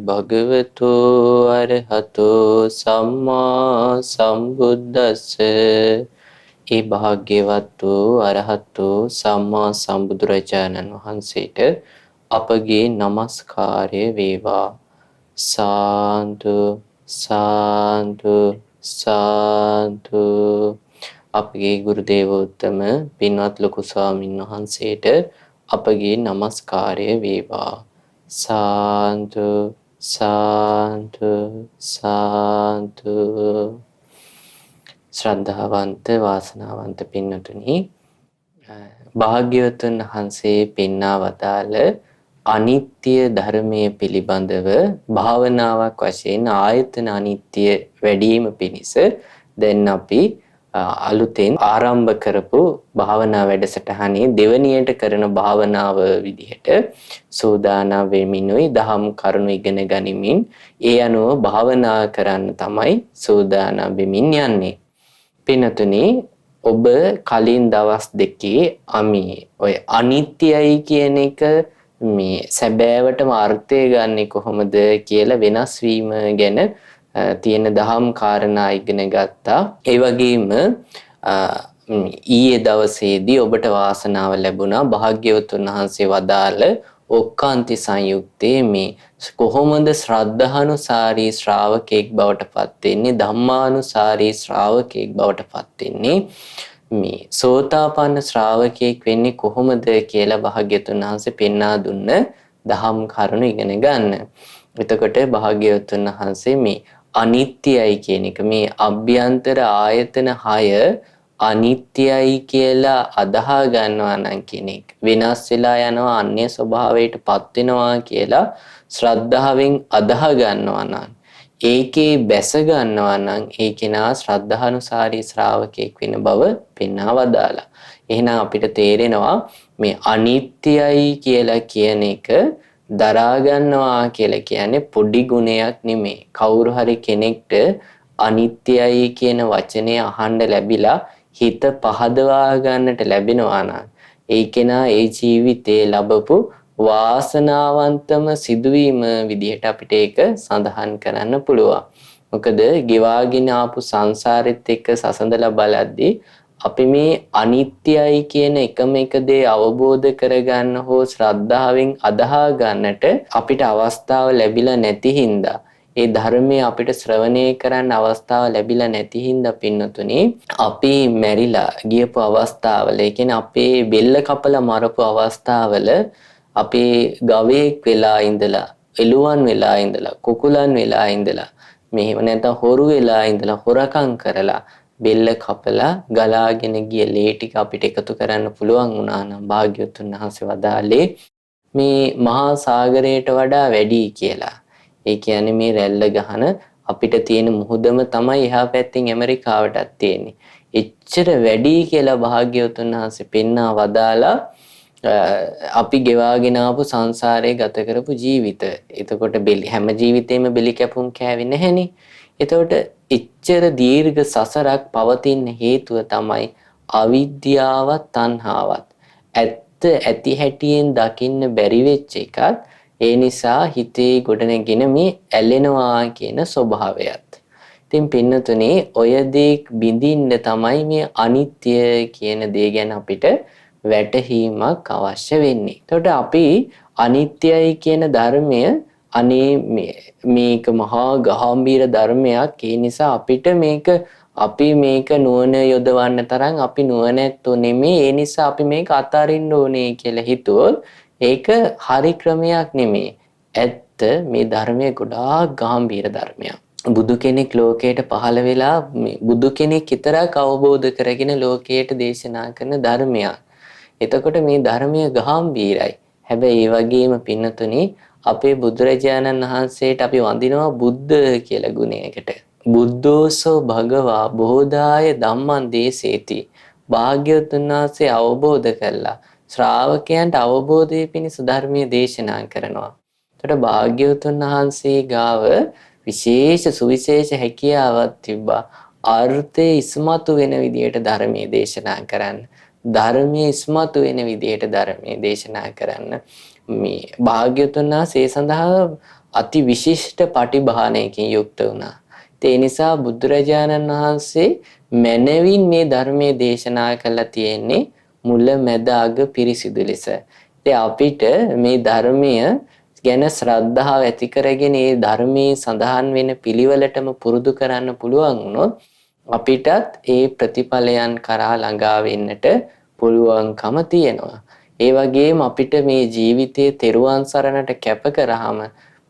භගවතු අරහතෝ සම්මා සම්බුද්දස්ස. ඒ භාග්‍යවත් වූ අරහත් වූ සම්මා සම්බුදුරජාණන් වහන්සේට අපගේ নমස්කාරය වේවා. සාදු සාදු සාදු. අපගේ ගුරු දේවෝත්තම පින්වත් ලොකු ස්වාමීන් වහන්සේට අපගේ নমස්කාරය වේවා. සාදු සාදු සාදු. ශ්‍රද්ධාවන්ත වාසනාවන්ත පින්නතුනි, භාග්‍යවතුන් වහන්සේ පෙන්වා වදාළ අනිත්‍ය ධර්මයේ පිළිබඳව භාවනාවක් වශයෙන් ආයතන අනිත්‍ය වැඩිම පිණිස දැන් අපි අලුතෙන් ආරම්භ කරපු භාවනා වැඩසටහනේ දෙවනියට කරන භාවනාව විදිහට සූදානම් වෙමිනුයි දහම් කරුණු ඉගෙන ගනිමින් ඒ අනුව භාවනා කරන්න තමයි සූදානම් වෙමින් යන්නේ. පින්තුනි, ඔබ කලින් දවස් දෙකේ අපි ඔය අනිත්‍යයි කියන එක මේ සැබෑවටම අර්ථය ගන්නෙ කොහොමද කියලා වෙනස් වීම ගැන තියෙන දහම් කාරණා ඉගෙන ගත්තා. ඒ වගේම ඊයේ දවසේදී ඔබට වාසනාව ලැබුණා භාග්‍යවතුන් වහන්සේ වදාළ ඔක්කාන්ති සංයුත්තේ මේ කොහොමද ශ්‍රද්ධානුසාරී ශ්‍රාවකෙක් බවට පත් වෙන්නේ, ධම්මානුසාරී ශ්‍රාවකෙක් බවට පත් වෙන්නේ, මේ සෝතාපන්න ශ්‍රාවකෙක් වෙන්නේ කොහොමද කියලා භාග්‍යවතුන් වහන්සේ පෙන්වා දුන්න දහම් කරුණු ඉගෙන ගන්න. එතකොට භාග්‍යවතුන් වහන්සේ මේ අනිත්‍යයි කියන එක, මේ අභ්‍යන්තර ආයතන 6 අනිත්‍යයි කියලා අදහා ගන්නවා නම් කෙනෙක් වෙනස් වෙලා යනවා, අන්‍ය ස්වභාවයට පත් වෙනවා කියලා ශ්‍රද්ධාවෙන් අදහා ගන්නවා නම්, ඒකේ බැස ගන්නවා නම් ඒ කෙනා ශ්‍රද්ධානුසාරී ශ්‍රාවකෙක් වෙන බව පෙන්වා වදාලා. එහෙනම් අපිට තේරෙනවා මේ අනිත්‍යයි කියලා කියන එක දරා ගන්නවා කියලා කියන්නේ පොඩි ගුණයක් නෙමෙයි. කවුරු හරි කෙනෙක්ට අනිත්‍යයි කියන වචනය අහන්න ලැබිලා හිත පහදවා ගන්නට ලැබෙනවා නම් ඒ කෙනා ඒ ජීවිතේ ලැබපු වාසනාවන්තම සිදුවීම විදිහට අපිට ඒක සඳහන් කරන්න පුළුවන්. මොකද ගෙවාගෙන ආපු සංසාරෙත් එක්ක සසඳලා බලද්දී අපි මේ අනිත්‍යයි කියන එකම එක දේ අවබෝධ කරගන්න හෝ ශ්‍රද්ධාවෙන් අදහා ගන්නට අපිට අවස්ථාව ලැබිලා නැති හින්දා, ඒ ධර්මයේ අපිට ශ්‍රවණය කරන්න අවස්ථාව ලැබිලා නැති හින්දා පින්නතුනේ අපි මැරිලා ගියපු අවස්ථාවල, ඒ කියන්නේ අපේ බෙල්ල කපලා මරපු අවස්ථාවල අපේ ගවයෙක් වෙලා ඉඳලා, එළුවන් වෙලා ඉඳලා, කුකුලන් වෙලා ඉඳලා, මෙහෙම නැත්නම් හොරු වෙලා ඉඳලා හොරකම් කරලා බෙල්ල කපලා ගලාගෙන ගිය ලේ ටික අපිට එකතු කරන්න පුළුවන් වුණා නම් භාග්‍යවතුන් වහන්සේ වදාළේ මේ මහා සාගරයට වඩා වැඩි කියලා. ඒ කියන්නේ මේ රැල්ල ගහන අපිට තියෙන මුහුදම තමයි එහා පැත්තෙන් ඇමරිකාවටත් තියෙන්නේ. එච්චර වැඩි කියලා භාග්‍යවතුන් වහන්සේ පෙන්වා වදාලා අපි ගෙවාගෙන ආපු සංසාරේ ගත කරපු ජීවිත. එතකොට හැම ජීවිතේම බෙලි කැපුම් කෑවේ නැහෙනේ. එතකොට එච්චර දීර්ඝ සසරක් පවතින හේතුව තමයි අවිද්‍යාවත් තණ්හාවත්. ඇත්ත ඇති හැටියෙන් දකින්න බැරි වෙච්ච එකත්, ඒ නිසා හිතේ ගොඩනැගෙන මේ ඇලෙනවා කියන ස්වභාවයත්. ඉතින් පින්නතුනේ ඔය දේ බිඳින්න තමයි මේ අනිත්‍ය කියන දේ ගැන අපිට වැටහීමක් අවශ්‍ය වෙන්නේ. එතකොට අපි අනිත්‍යයි කියන ධර්මය අනේ මේක මහා ගාම්භීර ධර්මයක්, ඒ නිසා අපි මේක නුවණ යොදවන්න තරම් අපි නුවණැත්තෝ නෙමෙයි, ඒ නිසා අපි මේක අතාරින්න ඕනේ කියලා හිතුවොත් ඒක හරි ක්‍රමයක් නෙමෙයි. ඇත්ත මේ ධර්මය ගොඩාක් ගාම්භීර ධර්මයක්. බුදු කෙනෙක් ලෝකයට පහළ වෙලා බුදු කෙනෙක් විතරක් අවබෝධ කරගෙන ලෝකයට දේශනා කරන ධර්මයක්. එතකොට මේ ධර්මය ගාම්භීරයි. හැබැයි ඒ වගේම පින්නතුනි අපේ බුදුරජාණන් වහන්සේට අපි වඳිනවා බුද්ධ කියලා ගුණයකට. බුද්ධෝසෝ භගවා බෝධාය ධම්මං දේසේති. භාග්‍යවතුන් වහන්සේ අවබෝධ කළා ශ්‍රාවකයන්ට අවබෝධය පිණිස ධර්මයේ දේශනා කරනවා. එතකොට භාග්‍යවතුන් වහන්සේ ගාව විශේෂ සුවිශේෂ හැකියාවක් තිබ්බා. අර්ථය ඉස්මතු වෙන විදියට ධර්මයේ දේශනා කරන්න. ධර්මයේ ඉස්මතු වෙන විදියට ධර්මයේ දේශනා කරන්න. මේ භාග්‍යවතුන් වහන්සේ ඒ සඳහා අති විශිෂ්ට පටිභානයකින් යුක්ත වුණා. ඒ නිසා බුදුරජාණන් වහන්සේ මැනවින් මේ ධර්මයේ දේශනා කළා තියෙන්නේ මුල මැද අග පිරිසිදු ලෙස. ඉතින් අපිට මේ ධර්මය ගැන ශ්‍රද්ධාව ඇති කරගෙන මේ ධර්මයේ සඳහන් වෙන පිළිවෙලටම පුරුදු කරන්න පුළුවන් වුණොත් අපිටත් ඒ ප්‍රතිඵලයන් කරා ළඟා වෙන්නට පුළුවන්කම තියෙනවා. ඒ වගේම අපිට මේ ජීවිතයේ තෙරුවන් සරණට කැප කරාම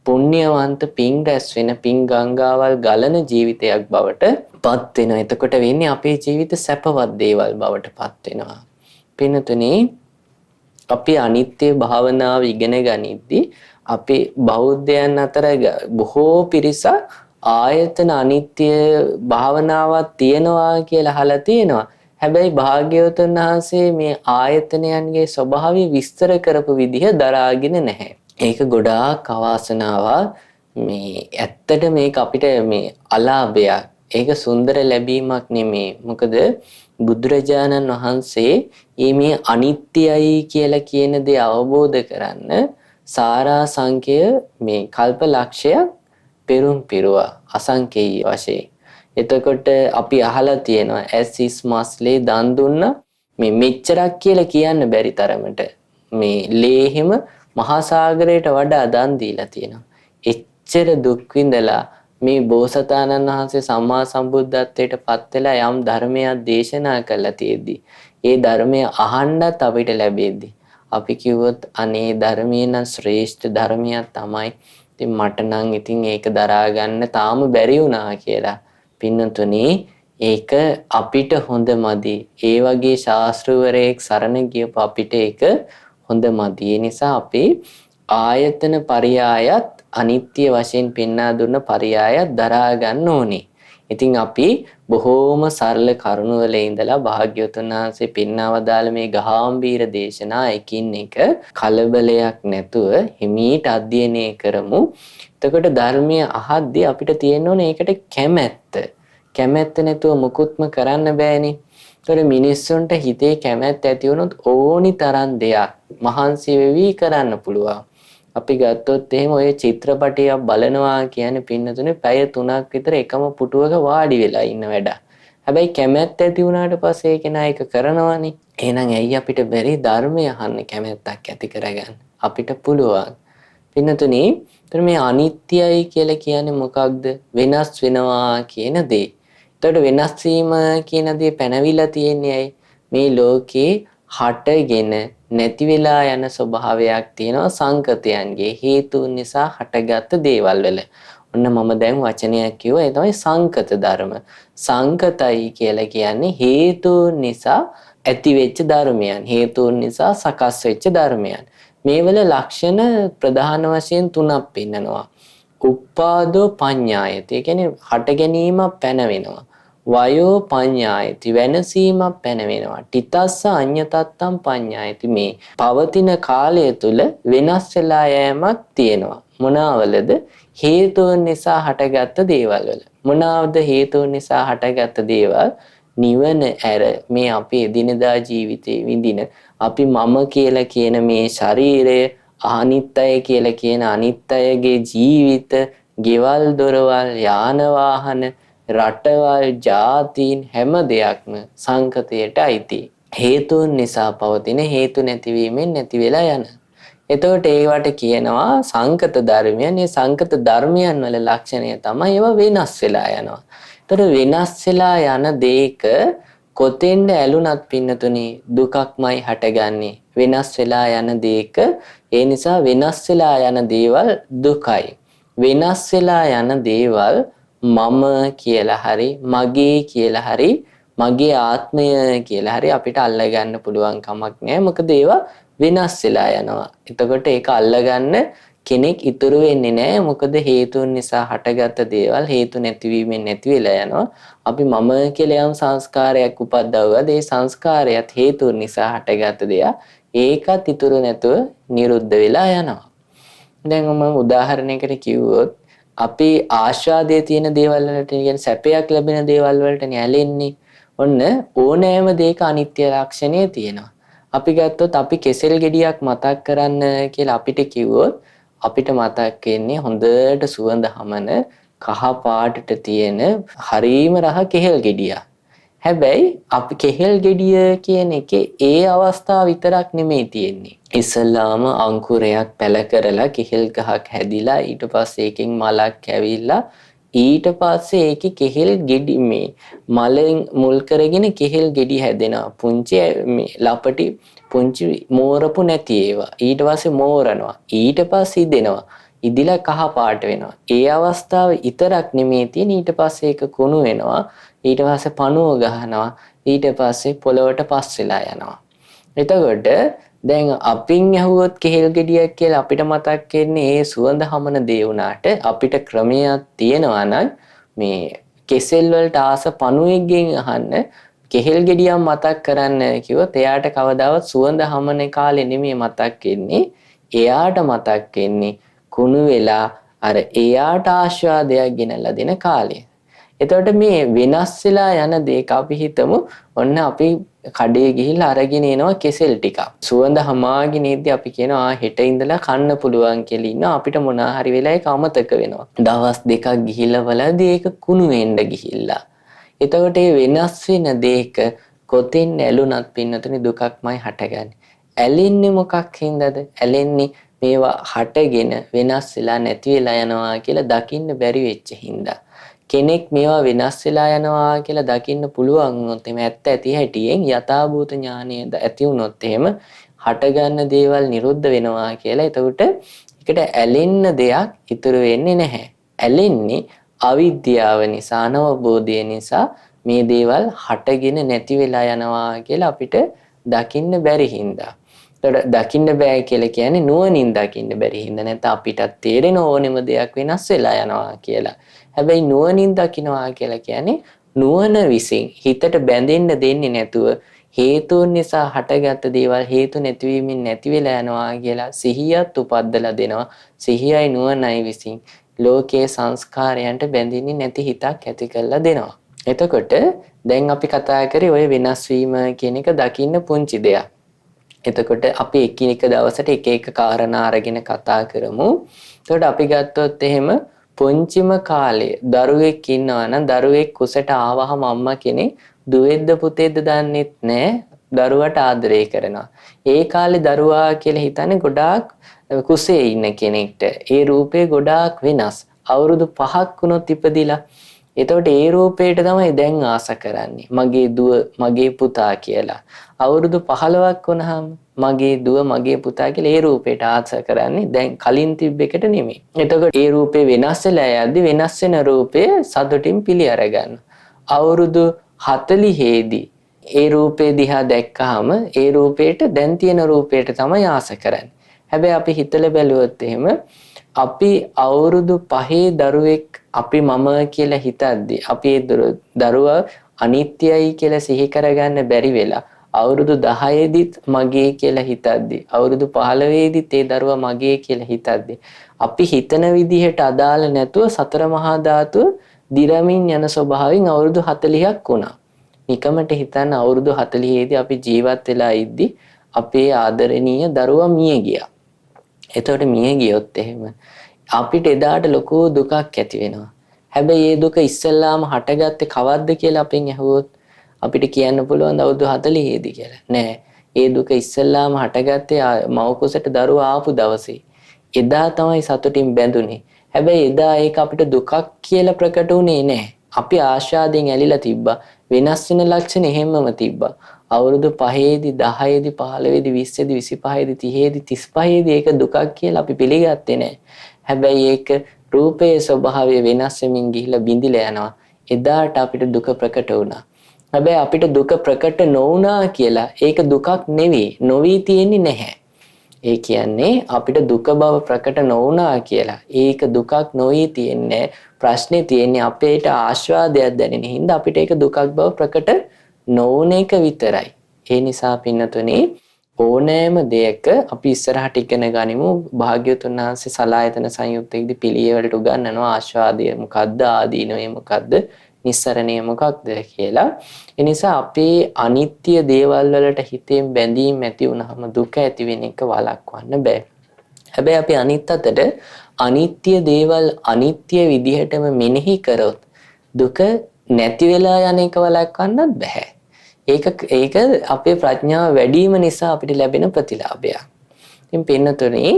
පුණ්‍යවන්ත පින් රැස් වෙන පින් ගංගාවල් ගලන ජීවිතයක් බවට පත් වෙනවා. එතකොට වෙන්නේ අපේ ජීවිත සැපවත් දේවල් බවට පත් වෙනවා. පින්තුනේ අපි අනිත්‍ය භාවනාව ඉගෙන ගනිද්දී අපේ බෞද්ධයන් අතර බොහෝ පිරිසක් ආයතන අනිත්‍ය භාවනාවක් තියනවා කියලා අහලා තියෙනවා. හැබැයි භාග්‍යවතුන් වහන්සේ මේ ආයතනයන්ගේ ස්වභාවය විස්තර කරපු විදිහ දරාගෙන නැහැ. ඒක ගොඩාක් අවාසනාවක්. මේ ඇත්තට මේක අපිට මේ අලාභයක්. ඒක සුන්දර ලැබීමක් නෙමේ. මොකද බුදුරජාණන් වහන්සේ මේ අනිත්‍යයි කියලා කියන දේ අවබෝධ කරන්න සාරා සංඛ්‍ය මේ කල්ප ලක්ෂයක් පෙරුම් පිරුවා අසංකේය වශයෙන්. එතකොට අපි අහලා තියෙනවා ඇස් මස්ලේ දන් දුන්නා මේ මෙච්චරක් කියලා කියන්න බැරි තරමට මේ ලේහිම මහා සාගරයට වඩා දන් දීලා තියෙනවා. එච්චර දුක් විඳලා මේ බෝසතාණන් වහන්සේ සම්මා සම්බුද්ධත්වයට පත් වෙලා යම් ධර්මයක් දේශනා කළා තියෙද්දි ඒ ධර්මය අහන්නත් අපිට ලැබෙද්දි අපි කිව්වොත් අනේ ධර්මයේ නම් ශ්‍රේෂ්ඨ ධර්මයක් තමයි. ඉතින් මට නම් ඉතින් ඒක දරා ගන්න තාම බැරි වුණා කියලා. පින්නතුනි ඒක අපිට හොඳ මදි. ඒ වගේ ශාස්ත්‍රවරයෙක් සරණ ගියපු අපිට ඒක හොඳ මදි. ඒ නිසා අපි ආයතන පරියායත් අනිත්‍ය වශයෙන් පෙන්වා දුන්න පරියායත් දරා ගන්න ඕනේ. ඉතින් අපි බොහෝම සරල කරුණවල ඉඳලා භාග්‍යවතුන් වහන්සේ පෙන්වවදාළ මේ ගාම්භීර දේශනා එකින් එක කලබලයක් නැතුව හිමීට අධ්‍යයනය කරමු. එතකොට ධර්මය අහද්දී අපිට තියෙන්න ඕනේ ඒකට කැමැත්ත. කැමැත්ත නැතුව මුකුත්ම කරන්න බෑනේ. ඒතර මිනිස්සුන්ට හිතේ කැමැත්ත ඇති වුණොත් ඕනි තරම් දෙයක් මහන්සි වෙවි කරන්න පුළුවන්. අපි ගත්තොත් එහෙම ඔය චිත්‍රපටියක් බලනවා කියන්නේ පින්නතුනේ පැය 3ක් විතර එකම පුටුවක වාඩි වෙලා ඉන්න වැඩ. හැබැයි කැමැත්ත ඇති වුණාට පස්සේ ඒක නා එක කරනවනේ. එහෙනම් ඇයි අපිට බැරි ධර්මය අහන්න කැමැත්තක් ඇති කරගන්න? අපිට පුළුවන්. පින්නතුනේ එතන මේ අනිත්‍යයි කියලා කියන්නේ මොකක්ද? වෙනස් වෙනවා කියන දේ. එතකොට වෙනස් වීම කියන දේ පැනවිලා තියෙන්නේ ඇයි? මේ ලෝකේ හටගෙන නැති වෙලා යන ස්වභාවයක් තියෙනවා සංකතයන්ගේ හේතුන් නිසා හටගත් දේවල් වල. ඔන්න මම දැන් වචනයක් කිව්වා ඒ තමයි සංකත ධර්ම. සංකතයි කියලා කියන්නේ හේතුන් නිසා ඇති වෙච්ච ධර්මයන්. හේතුන් නිසා සකස් වෙච්ච ධර්මයන්. මේවල ලක්ෂණ ප්‍රධාන වශයෙන් තුනක් පෙන්නනවා. උප්පාදෝ පඤ්ඤායති. ඒ කියන්නේ හට ගැනීම පැන වෙනවා. වයෝ පඤ්ඤායති වෙනසීමක් පැන වෙනවා. තිතස්ස අඤ්ඤතත්තම් පඤ්ඤායති. මේ පවතින කාලය තුල වෙනස් වෙලා යෑමක් තියෙනවා. මොනවාවලද? හේතුන් නිසා හටගත්ත දේවල් වල. මොනවාද හේතුන් නිසා හටගත්ත දේවල්? නිවන ඇර මේ අපේ එදිනදා ජීවිතේ විඳින අපි මම කියලා කියන මේ ශරීරය, අනිත්‍යය කියලා කියන අනිත්‍යයේ ජීවිත, ගෙවල් දොරවල්, යාන වාහන, රටවල්, ජාතීන් හැම දෙයක්ම සංකතයට අයිති. හේතුන් නිසා පවතින හේතු නැතිවීමෙන් නැති වෙලා යන. එතකොට ඒවට කියනවා සංකත ධර්මයන්. මේ සංකත ධර්මයන් වල ලක්ෂණය තමයි ඒවා වෙනස් වෙලා යනවා. එතකොට වෙනස් වෙලා යන දෙයක කොතෙන්ද ඇලුනත් පින්නතුනි දුකක්මයි හටගන්නේ. වෙනස් වෙලා යන දෙයක ඒ නිසා වෙනස් වෙලා යන දේවල් දුකයි. වෙනස් වෙලා යන දේවල් මම කියලා හරි මගේ කියලා හරි මගේ ආත්මය කියලා හරි අපිට අල්ලගන්න පුළුවන් කමක් නැහැ. මොකද ඒවා වෙනස් වෙලා යනවා. එතකොට ඒක අල්ලගන්න කෙනෙක් ඉතුරු වෙන්නේ නැහැ. මොකද හේතුන් නිසා හටගත්ත දේවල් හේතු නැතිවීමෙන් නැති වෙලා යනවා. අපි මම කියලා යම් සංස්කාරයක් උපද්දවුවද ඒ සංස්කාරයත් හේතුන් නිසා හටගත්ත දෙයක්. ඒකත් ඉතුරු නැතුව නිරුද්ධ වෙලා යනවා. දැන් මම උදාහරණයකට කිව්වොත් අපි ආශාදයේ තියෙන දේවල් වලට කියන්නේ සැපයක් ලැබෙන දේවල් වලට ඇලෙන්නේ. ඔන්න ඕනෑම දෙයක අනිත්‍ය ලක්ෂණය තියෙනවා. අපි ගත්තොත් අපි කෙසෙල් ගෙඩියක් මතක් කරන්න කියලා අපිට කිව්වොත් අපිට මතක් වෙන්නේ හොඳට සුවඳ හමන කහ පාටට තියෙන හරීම රහ කෙහෙල් ගෙඩියක්. හැබැයි අපි කෙහෙල් ගෙඩිය කියන එකේ ඒ අවස්ථාව විතරක් නෙමෙයි තියෙන්නේ. ඉස්සල්ලාම අංකුරයක් පැල කරලා කෙහෙල් ගහක් හැදිලා ඊට පස්සේ ඒකෙන් මලක් ඇවිල්ලා ඊට පස්සේ ඒකේ කෙහෙල් ගෙඩි මේ මලෙන් මුල් කරගෙන කෙහෙල් ගෙඩි හැදෙනවා. පුංචි මේ ලපටි පුංචි මෝරපු නැති ඒවා. ඊට පස්සේ මෝරනවා. ඊට පස්සේ ඉදෙනවා. ඉදිලා කහ පාට වෙනවා. ඒ අවස්ථාව විතරක් නෙමෙයි තියෙන ඊට පස්සේ ඒක කුණු වෙනවා. ඊට පස්සේ පණුව ගහනවා. ඊට පස්සේ පොළවට පස් වෙලා යනවා. එතකොට දැන් අපින් ඇහුවොත් කෙහෙල් ගෙඩියක් කියලා අපිට මතක් වෙන්නේ ඒ සුවඳ හමන දේ වුණාට අපිට ක්‍රමයක් තියෙනවා නම් මේ කෙසෙල් වලට ආස පණුවෙක්ගෙන් අහන්න කෙහෙල් ගෙඩියක් මතක් කරන්න කිව්වොත් එයාට කවදාවත් සුවඳ හමන කාලේ නෙමෙයි මතක් වෙන්නේ. එයාට මතක් වෙන්නේ කුණු වෙලා අර එයාට ආස්වාදයක් ගෙනල්ලා දෙන කාලය. එතකොට මේ වෙනස් වෙලා යන දෙක අපි හිතමු ඔන්න අපි කඩේ ගිහිල්ලා අරගෙන එනවා කෙසෙල් ටිකක්. සුවඳ හමාගෙන ඉද්දි අපි කියනවා හෙට ඉඳලා කන්න පුළුවන් කියලා ඉන්නවා. අපිට මොනා හරි වෙලා ඒක අමතක වෙනවා. දවස් දෙකක් ගිහිල්ලා බලද්දී ඒක කුණු වෙන්න ගිහිල්ලා. එතකොට මේ වෙනස් වෙන දෙක කොතෙන් ඇලුනත් පින්නතුනේ දුකක්මයි හටගන්නේ. ඇලෙන්නේ මොකක් හින්දාද? ඇලෙන්නේ මේවා හටගෙන වෙනස් වෙලා නැති වෙලා යනවා කියලා දකින්න බැරි වෙච්ච හින්දා. කෙනෙක් මේවා වෙනස් වෙලා යනවා කියලා දකින්න පුළුවන් වුණොත් එමෙ ඇත්ත ඇති හැටියෙන් යථාභූත ඥානය ඇති වුණොත් එහෙම හටගන්න දේවල් නිරුද්ධ වෙනවා කියලා. එතකොට ඒකට ඇලෙන්න දෙයක් ඉතුරු වෙන්නේ නැහැ. ඇලෙන්නේ අවිද්‍යාව නිසා, අනවබෝධය නිසා මේ දේවල් හටගෙන නැති වෙලා යනවා කියලා අපිට දකින්න බැරි හින්දා. එතකොට දකින්න බෑ කියලා කියන්නේ නුවණින් දකින්න බැරි හින්දා. නැත්නම් අපිටත් තේරෙන ඕනෙම දෙයක් වෙනස් වෙලා යනවා කියලා. හැබැයි නුවණින් දකින්නවා කියලා කියන්නේ නුවණ විසින් හිතට බැඳෙන්න දෙන්නේ නැතුව හේතුන් නිසා හටගත් දේවල් හේතු නැතිවීමෙන් නැති වෙලා යනවා කියලා සිහියත් උපද්දලා දෙනවා. සිහියයි නුවණයි විසින් ලෝකයේ සංස්කාරයන්ට බැඳෙන්නේ නැති හිතක් ඇති කරලා දෙනවා. එතකොට දැන් අපි කතා කරේ ওই වෙනස් වීම කියන එක දකින්න පුංචි දෙයක්. එතකොට අපි එකිනෙක දවසට එක එක කාරණා අරගෙන කතා කරමු. එතකොට අපි ගත්තොත් එහෙම පුංචිම කාලේ දරුවෙක් ඉන්නවා නම් දරුවෙක් කුසට ආවහම අම්මා කෙනෙක් දුවේද්ද පුතේද්ද දන්නෙත් නැහැ. දරුවට ආදරය කරනවා. ඒ කාලේ දරුවා කියලා හිතන්නේ ගොඩාක් කුසේ ඉන්න කෙනෙක්ට. ඒ රූපේ ගොඩාක් වෙනස්. අවුරුදු 5ක් වුණොත් ඉපදිලා. එතකොට ඒ රූපේට තමයි දැන් ආස කරන්නේ. මගේ දුව, මගේ පුතා කියලා. අවුරුදු 15ක් වුණාම මගේ දුව, මගේ පුතා කියලා ඒ රූපේට ආස කරන්නේ දැන් කලින් තිබ්බ එකට නෙමෙයි. එතකොට ඒ රූපේ වෙනස් වෙලා යද්දි වෙනස් වෙන රූපේ සතුටින් පිළි අරගන්න. අවුරුදු 40 දී ඒ රූපේ දිහා දැක්කහම ඒ රූපේට දැන් තියෙන රූපේට තමයි ආස කරන්නේ. හැබැයි අපි හිතලා බැලුවොත් එහෙම අපි අවුරුදු 5 දරුවෙක් අපි මම කියලා හිතද්දි අපි ඒ දරුවා අනිත්‍යයි කියලා සිහි කරගන්න බැරි වෙලා අවුරුදු 10 දිත් මගේ කියලා හිතද්දි අවුරුදු 15 දිත් ඒ දරුවා මගේ කියලා හිතද්දි අපි හිතන විදිහට අදාළ නැතුව සතර මහා ධාතුව දිරමින් යන ස්වභාවයෙන් අවුරුදු 40ක් වුණා. නිකමට හිතන්න අවුරුදු 40 දී අපි ජීවත් වෙලා ඉද්දි අපේ ආදරණීය දරුවා මිය ගියා. එතකොට මිය ගියොත් එහෙම අපිට එදාට ලොකු දුකක් ඇති වෙනවා. හැබැයි ඒ දුක ඉස්සෙල්ලාම හටගත්තේ කවද්ද කියලා අපෙන් අහුවොත් අපිට කියන්න පුළුවන් අවුරුදු 40 දී කියලා. නෑ. ඒ දුක ඉස්සෙල්ලාම හටගත්තේ මව කුසට දරුවා ආපු දවසේ. එදා තමයි සතුටින් බැඳුනේ. හැබැයි එදා ඒක අපිට දුකක් කියලා ප්‍රකට වුණේ නෑ. අපි ආශාවෙන් ඇලිලා තිබ්බා. වෙනස් වෙන ලක්ෂණ එහෙමම තිබ්බා. අවුරුදු 5 දී 10 දී 15 දී 20 දී 25 දී 30 දී 35 දී ඒක දුකක් කියලා අපි පිළිගත්තේ නෑ. හැබැයි ඒක රූපයේ ස්වභාවය වෙනස් වෙමින් ගිහිලා බිඳිලා යනවා. එදාට අපිට දුක ප්‍රකට වුණා. හැබැයි අපිට දුක ප්‍රකට නොවුණා කියලා ඒක දුකක් නෙවෙයි. නොවි තියෙන්නේ නැහැ. ඒ කියන්නේ අපිට දුක බව ප්‍රකට නොවුණා කියලා ඒක දුකක් නොවි තියෙන්නේ. ප්‍රශ්නේ තියෙන්නේ අපේට ආස්වාදයක් දැනෙන හින්දා අපිට ඒක දුකක් බව ප්‍රකට නොවුන එක විතරයි. ඒ නිසා පින්නතුනේ ඕනෑම දෙයක අපි ඉස්සරහට ඉගෙන ගනිමු. භාග්‍යවතුන් වහන්සේ සලායතන සංයුත්තේදී පිළියෙලට උගන්වනවා ආස්වාදය මොකද්ද, ආදීනවය මොකද්ද, නිස්සරණය මොකක්ද කියලා. ඒ නිසා අපේ අනිත්‍ය දේවල් වලට හිතෙන් බැඳීම් ඇති වුනහම දුක ඇති වෙන එක වළක්වන්න බෑ. හැබැයි අපි අනිත් අතට අනිත්‍ය දේවල් අනිත්‍ය විදිහටම මෙනෙහි කරොත් දුක නැති වෙලා යන එක වළක්වන්නත් බෑ. ඒක අපේ ප්‍රඥාව වැඩිම නිසා අපිට ලැබෙන ප්‍රතිලාභයක්. ඉතින් පින්නතුනේ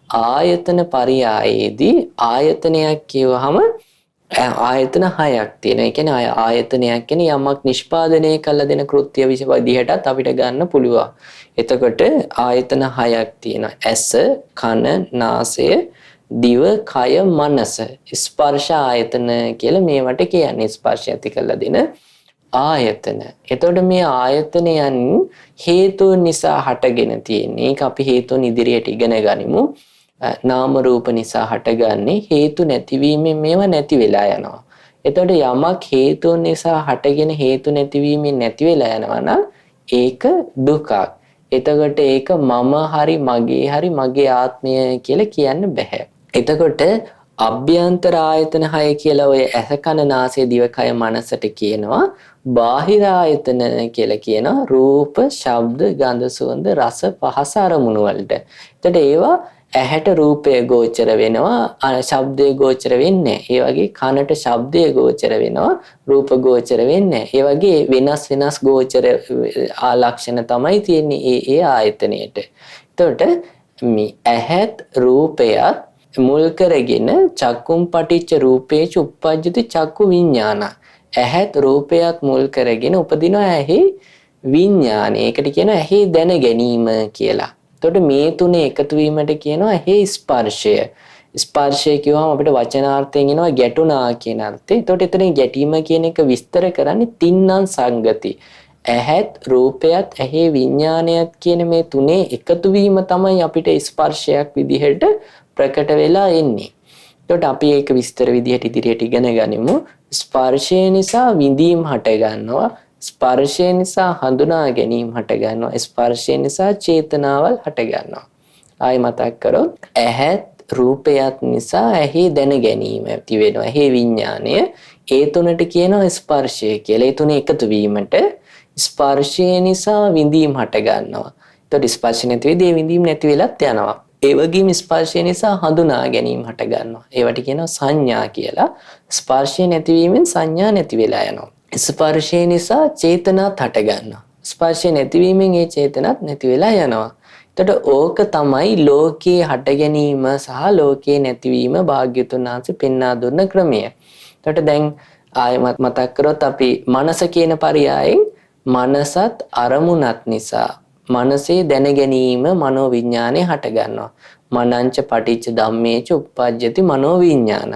ආයතන පරියායේදී ආයතනයක් කියවහම ආයතන 6ක් තියෙනවා. ඒ කියන්නේ ආයතනයක් කියන්නේ යමක් නිෂ්පාදනය කළ දෙන කෘත්‍ය විදිහටත් අපිට ගන්න පුළුවන්. එතකොට ආයතන 6ක් තියෙනවා. ඇස, කන, නාසය, දිව, කය, මනස. ස්පර්ශ ආයතන කියලා මේවට කියන්නේ. ස්පර්ශ ඇති කළ දෙන ආයතන. එතකොට මේ ආයතනයන් හේතුන් නිසා හටගෙන තියෙන්නේ. ඒක අපි හේතුන් ඉදිරියට ඉගෙන ගනිමු. නාම රූප නිසා හටගන්නේ හේතු නැතිවීමෙන් මේවා නැති වෙලා යනවා. එතකොට යමක් හේතුන් නිසා හටගෙන හේතු නැතිවීමෙන් නැති වෙලා යනවා නම් ඒක දුකක්. එතකොට ඒක මම හරි මගේ ආත්මය කියලා කියන්න බෑ. එතකොට අභ්‍යන්තර ආයතන 6 කියලා ඔය ඇස කන නාසය දිව කය මනසට කියනවා. බාහිර ආයතන කියලා කියනවා රූප, ශබ්ද, ගන්ධ, සුවඳ, රස, පහස අරමුණු වලට. එතකොට ඒවා ඇහැට රූපය ගෝචර වෙනවා, ශබ්දය ගෝචර වෙන්නේ නැහැ. ඒ වගේ කනට ශබ්දය ගෝචර වෙනවා, රූප ගෝචර වෙන්නේ නැහැ. ඒ වගේ වෙනස් ගෝචර ලක්ෂණ තමයි තියෙන්නේ ඒ ආයතනයේට. එතකොට මේ ඇහත් රූපයත් මුල් කරගෙන චක්කුම් පටිච්ච රූපේච උප්පජ්ජති චක්කු විඥාන. ඇහත් රූපයත් මුල් කරගෙන උපදින ඇහි විඥානය. ඒකට කියනවා ඇහි දැන ගැනීම කියලා. එතකොට මේ තුනේ එකතු වීමට කියනවා ඇහි ස්පර්ශය. ස්පර්ශය කියවම අපිට වචනාර්ථයෙන් එනවා ගැටුණා කියන අර්ථය. එතකොට එතනින් ගැටීම කියන එක විස්තර කරන්නේ තින්නම් සංගති. ඇහත් රූපයත් ඇහි විඥානයත් කියන මේ තුනේ එකතු වීම තමයි අපිට ස්පර්ශයක් විදිහට ප්‍රකට වෙලා එන්නේ. එතකොට අපි ඒක විස්තර විදිහට ඉදිරියට ඉගෙන ගනිමු. ස්පර්ශය නිසා විඳීම් හට ගන්නවා. ස්පර්ශය නිසා හඳුනා ගැනීම හට ගන්නවා. ස්පර්ශය නිසා චේතනාවල් හට ගන්නවා. ආයි මතක් කරොත් ඇහත් රූපයත් නිසා ඇහි දැන ගැනීම ඇති වෙනවා. ඇහි විඥාණය ඒ තුනට කියනවා ස්පර්ශය කියලා. ඒ තුනේ එකතු වීමට ස්පර්ශය නිසා විඳීම් හට ගන්නවා. එතකොට ස්පර්ශ නැති වෙදී ඒ විඳීම් නැති වෙලත් යනවා. ඒ වගේම ස්පර්ශය නිසා හඳුනා ගැනීම හට ගන්නවා. ඒවට කියනවා සංඥා කියලා. ස්පර්ශය නැතිවීමෙන් සංඥා නැති වෙලා යනවා. ස්පර්ශය නිසා චේතනාත් හට ගන්නවා. ස්පර්ශය නැතිවීමෙන් ඒ චේතනත් නැති වෙලා යනවා. එතකොට ඕක තමයි ලෝකේ හට ගැනීම සහ ලෝකේ නැතිවීම භාග්‍යතුන් වහන්සේ පෙන්වා දුන්න ක්‍රමය. එතකොට දැන් ආයෙමත් මතක් කරොත් අපි මනස කියන පරයයන් මනසත් අරමුණත් නිසා මනසේ දැන ගැනීම මනෝ විඥානය හට ගන්නවා. මනංච පටිච්ච ධම්මේච උප්පජ්ජති මනෝ විඥාන.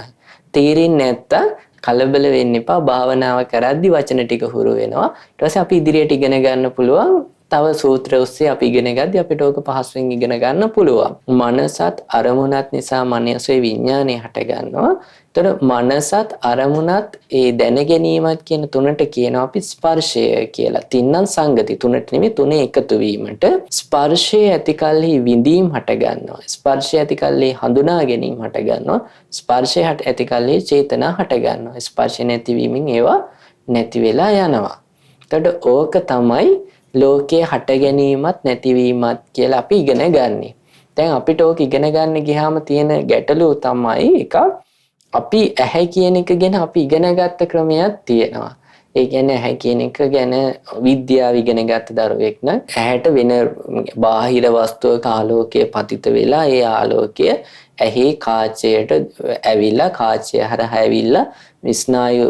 තේරෙන්නේ නැත්තම් කලබල වෙන්න එපා. භාවනාව කරද්දි වචන ටික හුරු වෙනවා. ඊට පස්සේ අපි ඉදිරියට ඉගෙන ගන්න පුළුවන්. තව සූත්‍ර ඔස්සේ අපි ඉගෙන ගද්දි අපිට ඕක පහසුවෙන් ඉගෙන ගන්න පුළුවන්. මනසත් අරමුණත් නිසා මනසේ විඥානය හට ගන්නවා. එතකොට මනසත් අරමුණත් ඒ දැන ගැනීමත් කියන තුනට කියනවා අපි ස්පර්ශය කියලා. තින්නම් සංගති තුනට නෙමෙයි තුනේ එකතු වීමට ස්පර්ශය ඇති කල්හි විඳීම් හට ගන්නවා. ස්පර්ශය ඇති කල්හි හඳුනා ගැනීම හට ගන්නවා. ස්පර්ශය ඇති කල්හි චේතනා හට ගන්නවා. ස්පර්ශය නැතිවීමෙන් ඒවා නැති වෙලා යනවා. එතකොට ඕක තමයි ලෝකේ හට ගැනීමත් නැතිවීමත් කියලා අපි ඉගෙන ගන්නෙ. දැන් අපිට ඕක ඉගෙන ගන්න ගියාම තියෙන ගැටලුව තමයි එකක් අපි ඇහැ කියන එක ගැන අපි ඉගෙන ගත්ත ක්‍රමයක් තියෙනවා. ඒ කියන්නේ ඇහැ කියන එක ගැන විද්‍යාව ඉගෙන ගත්ත දරුවෙක් නම් ඇහැට වෙන බාහිර වස්තුවක ආලෝකය පතිත වෙලා ඒ ආලෝකය ඇහි කාචයට ඇවිල්ලා කාචය හරහා ඇවිල්ලා ස්නායු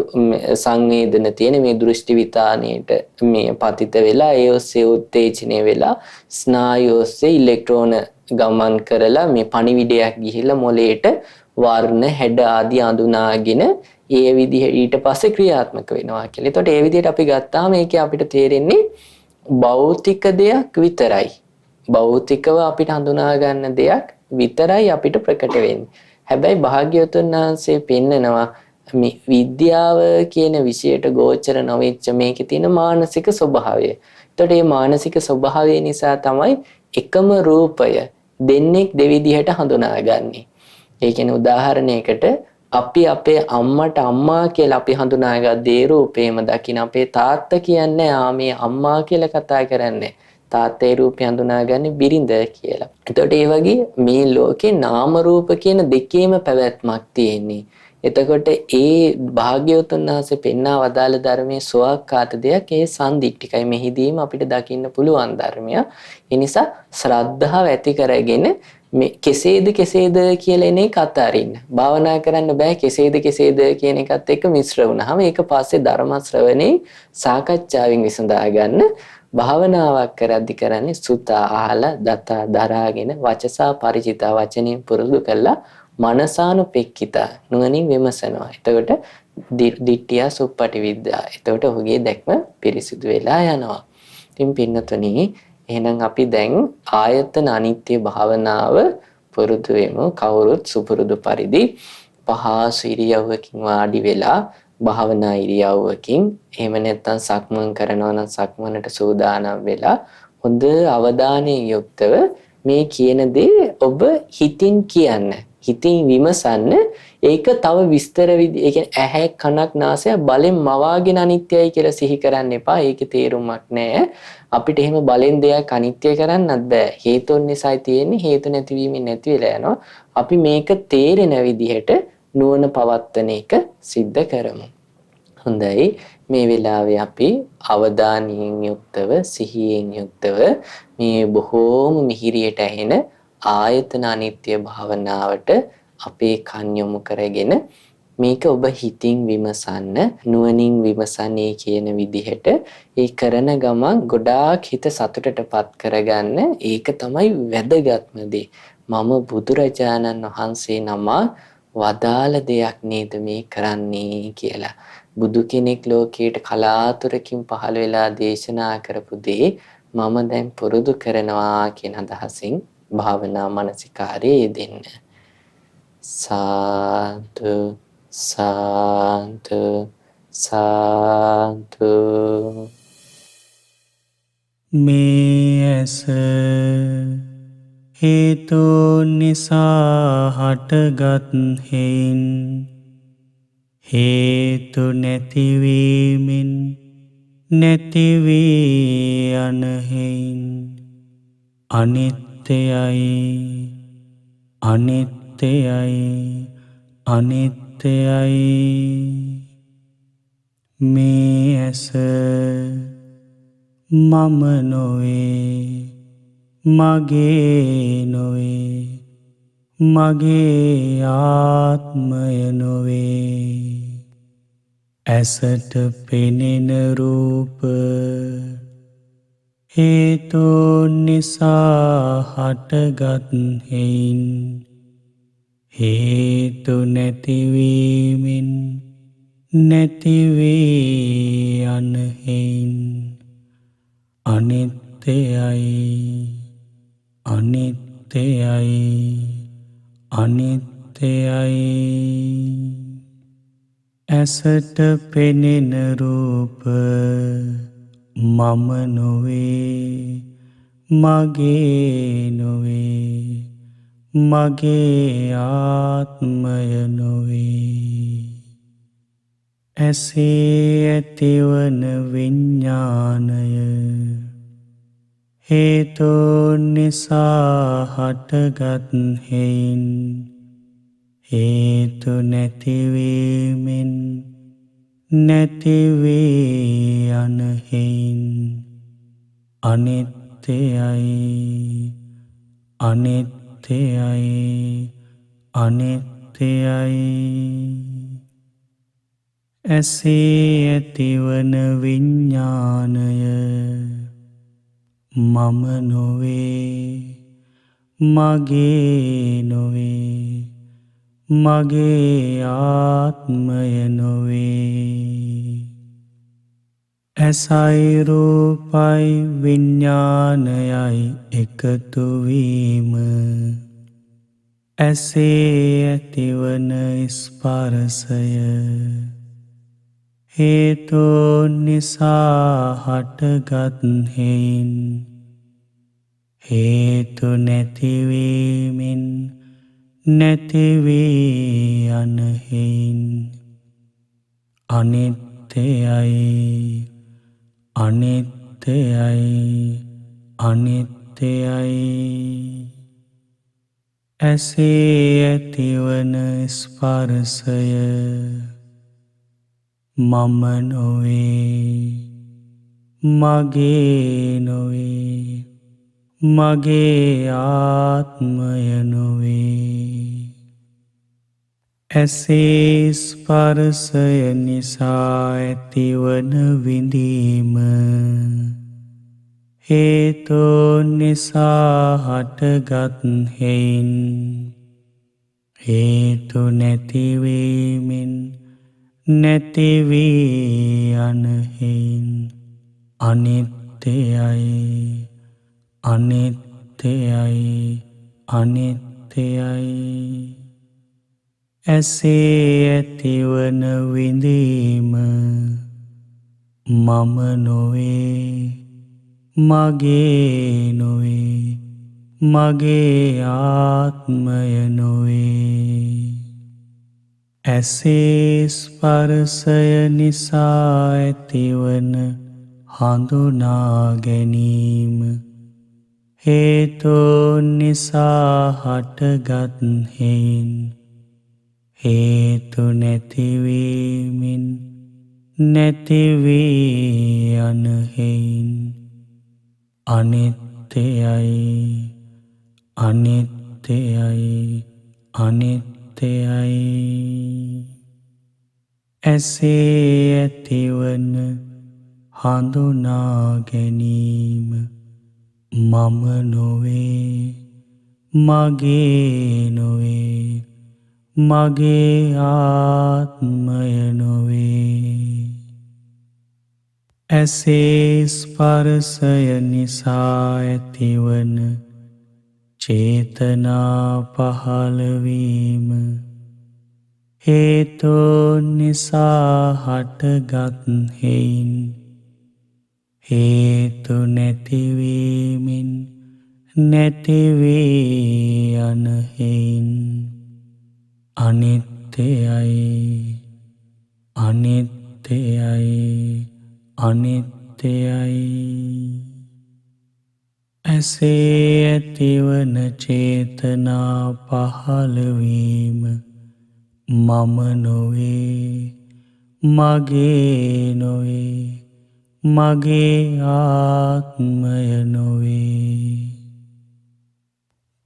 සංවේදන තියෙන මේ දෘෂ්ටි විතානයේට මේ පතිත වෙලා ඒ ඔස්සේ උත්තේජනය වෙලා ස්නායු ඔස්සේ ඉලෙක්ට්‍රෝන ගමන් කරලා මේ පණිවිඩයක් ගිහිල්ලා මොළයට වර්ණ හැඩ ආදී අඳුනාගෙන ඒ විදිහ ඊට පස්සේ ක්‍රියාත්මක වෙනවා කියලා. ඒතකොට ඒ විදිහට අපි ගත්තාම ඒකේ අපිට තේරෙන්නේ භෞතික දෙයක් විතරයි. භෞතිකව අපිට හඳුනා ගන්න දෙයක් විතරයි අපිට ප්‍රකට වෙන්නේ. හැබැයි භාග්‍යවතුන් වහන්සේ පෙන්නනවා මේ විද්‍යාව කියන විෂයට ගෝචර නොවෙච්ච මේකේ තියෙන මානසික ස්වභාවය. එතකොට මේ මානසික ස්වභාවය නිසා තමයි එකම රූපය දෙන්නෙක් දෙවිදිහට හඳුනාගන්නේ. ඒ කියන්නේ උදාහරණයකට අපි අපේ අම්මට අම්මා කියලා අපි හඳුනාගත් දේ රූපේම දකින අපේ තාත්තා කියන්නේ මේ අම්මා කියලා කතා කරන්නේ. තාත්තේ රූපය හඳුනාගන්නේ බිරිඳ කියලා. එතකොට ඒ වගේ මේ ලෝකේ නාම රූප කියන දෙකේම පැවැත්මක් තියෙන්නේ. එතකොට ඒ භාග්‍යවතුන් වහන්සේ පෙන්වා වදාළ ධර්මයේ සෝවාක්කාත දෙයක් ඒ සම්දික්ටිකයි. මෙහිදීම අපිට දකින්න පුළුවන් ධර්මය. ඒ නිසා ශ්‍රද්ධාව ඇති කරගෙන මේ කෙසේද කියලා එන එක අතාරින්න. භාවනා කරන්න බෑ කෙසේද කියන එකත් එක්ක මිශ්‍ර වුණාම ඒක පස්සේ ධර්ම ශ්‍රවණේ සාකච්ඡාවෙන් විසඳා ගන්න. භාවනාවක් කරද්දි කරන්නේ සුතා අහලා දතා දරාගෙන වචසා පරිචිතා වචනින් පුරුදු කළා මනසානුපෙක්කිතා නුවණින් විමසනවා. එතකොට දිට්ඨිය සුප්පටි විද්‍යා. එතකොට ඔහුගේ දැක්ම පිරිසිදු වෙලා යනවා. ඉතින් පින්නතුනි එහෙනම් අපි දැන් ආයතන අනිත්‍ය භාවනාව පුරුදු වෙමු. කවුරුත් සුපුරුදු පරිදි පහසු ඉරියව්වකින් වාඩි වෙලා භාවනා ඉරියව්වකින් එහෙම නැත්නම් සක්මන් කරනවා නම් සක්මනට සූදානම් වෙලා හොඳ අවධානයෙන් යුක්තව මේ කියන දේ ඔබ හිතින් කියන්න. හිතින් විමසන්න. ඒක තව විස්තර ඒ කියන්නේ ඇහැ කනක් නාසය බලෙන් මවාගෙන අනිත්‍යයි කියලා සිහි කරන්න එපා. ඒකේ තේරුමක් නැහැ. අපිට එහෙම බලෙන් දෙයක් අනිත්‍ය කරන්නත් බෑ. හේතුන් නිසායි තියෙන්නේ. හේතු නැතිවීමෙන් නැති වෙලා යනවා. අපි මේක තේරෙන විදිහට නුවණ පවත්වන එක සිද්ධ කරමු. හොඳයි. මේ වෙලාවේ අපි අවධානයෙන් යුක්තව සිහියෙන් යුක්තව මේ බොහෝම මිහිරියට ඇහෙන ආයතන අනිත්‍ය භාවනාවට අපේ කන් යොමු කරගෙන මේක ඔබ හිතින් විමසන්න නුවණින් විමසන්නේ කියන විදිහට ඒ කරන ගමන් ගොඩාක් හිත සතුටටපත් කරගන්න. ඒක තමයි වැදගත්ම දේ. මම බුදුරජාණන් වහන්සේ නම වදාළ දෙයක් නේද මේ කරන්නේ කියලා. බුදු කෙනෙක් ලෝකයට කලාතුරකින් පහළ වෙලා දේශනා කරපු දේ මම දැන් පුරුදු කරනවා කියන අදහසින් භාවනා මනසිකාරයේ යෙදෙන්න. සාදු සාදු සාදු. මේ ඇස හේතු නිසා හටගත් හේන් හේතු නැතිවීමෙන් නැතිවී යන හේන් අනිත්‍යයි අනිත්‍යයි අනිත්‍යයි. මේ ඇස මම නොවේ මගේ නොවේ මගේ ආත්මය නොවේ. ඇසට පෙනෙන රූප හේතුන් නිසා හටගත් හේයින් හේතු නැතිවීමෙන් නැතිවී යන හේයින් අනිත්‍යයි අනිත්‍යයි අනිත්‍යයි. ඇසට පෙනෙන රූප මම නොවේ මගේ නොවේ මගේ ආත්මය නොවේ. ඇසේ ඇතිවන විඤ්ඤාණය හේතුන් නිසා හටගත් හේයින් හේතු නැතිවීමෙන් නැතිවී යන හේයින් අනිත්‍යයි අනිත්‍යයි අනිත්‍යයි. ඇසේ ඇතිවන විඤ්ඤාණය මම නොවේ මගේ නොවේ මගේ ආත්මය නොවේ. ඇසයි රූපයි විඤ්ඤාණයයි එකතු වීම ඇසේ ඇතිවන ස්පර්ශය හේතුන් නිසා හටගත් හේයින් හේතු නැතිවීමෙන් නැතිවී යන හේයින් අනිත්‍යයි අනිත්‍යයි අනිත්‍යයි. ඇසේ ඇතිවන ස්පර්ශය මම නොවේ මගේ නොවේ මගේ ආත්මය නොවේ. ඇසේ ස්පර්ශය නිසා ඇතිවන විඳීම හේතුන් නිසා හටගත් හේයින් හේතු නැතිවීමෙන් නැතිවී යන හේයින් අනිත්‍යයි අනිත්‍යයි අනිත්‍යයි. ඇසේ ඇතිවන විඳීම මම නොවේ මගේ නොවේ මගේ ආත්මය නොවේ. ඇසේ ස්පර්ශය නිසා ඇතිවන හඳුනා ගැනීම හේතුන් නිසා හටගත් හේයින් හේතු නැතිවීමෙන් නැතිවී යන හේයින් අනිත්‍යයි අනිත්‍යයි අනිත්‍යයි. ඇසේ ඇතිවන හඳුනා ගැනීම මම නොවේ මගේ නොවේ මගේ ආත්මය නොවේ. ඇසේ ස්පර්ශය නිසා ඇතිවන චේතනා පහළවීම හේතුන් නිසා හටගත් හේයින් හේතු නැතිවීමෙන් නැතිවී යන හේයින් අනිත්‍යයි අනිත්‍යයි අනිත්‍යයි. ඇසේ ඇතිවන චේතනා පහළවීම මම නොවේ මගේ නොවේ මගේ ආත්මය නොවේ.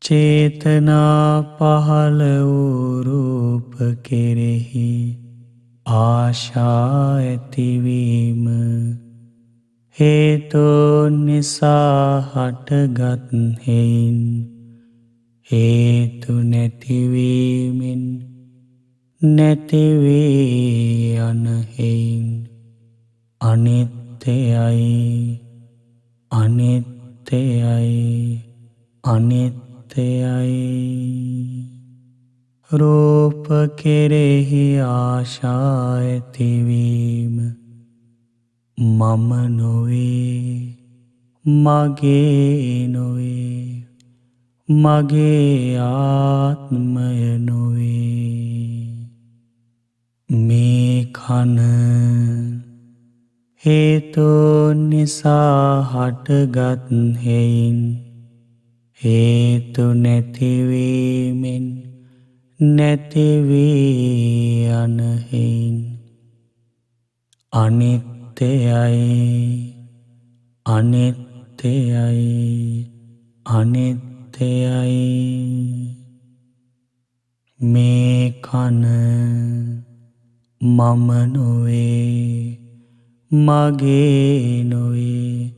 චේතනා පහළ වූ රූප කෙරෙහි ආශා ඇතිවීම හේතුන් නිසා හටගත් හේයින් හේතු නැතිවීමෙන් නැතිවී යන හේයින් අනිත්‍යයි අනිත්‍යයි අනිත්‍යයි. රූප කෙරෙහි ආශා ඇතිවීම මම නොවේ මගේ නොවේ මගේ ආත්මය නොවේ. මේ කන හේතුන් නිසා හටගත් හේයින් හේතු නැතිවීමෙන් නැතිවී යන හේයින් අනිත්‍යයි අනිත්‍යයි අනිත්‍යයි. මේ කන මම නොවේ මගේ නොවේ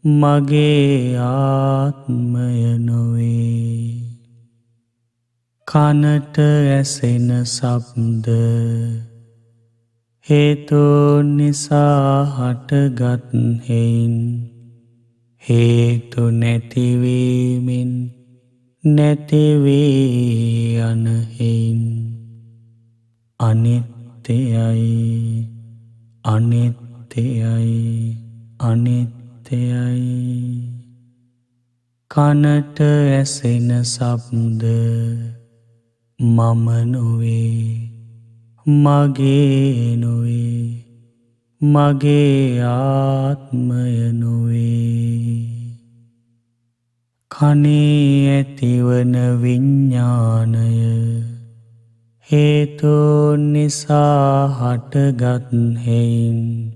මගේ ආත්මය නොවේ. කනට ඇසෙන ශබ්ද හේතුන් නිසා හටගත් හේයින් හේතු නැතිවීමෙන් නැතිවී යන හේයින් අනිත්‍යයි අනිත්‍යයි අනිත්‍යයි. කනට ඇසෙන ශබ්ද මම නොවේ මගේ නොවේ මගේ ආත්මය නොවේ. කනේ ඇතිවන විඤ්ඤාණය හේතුන් නිසා හටගත් හේයින්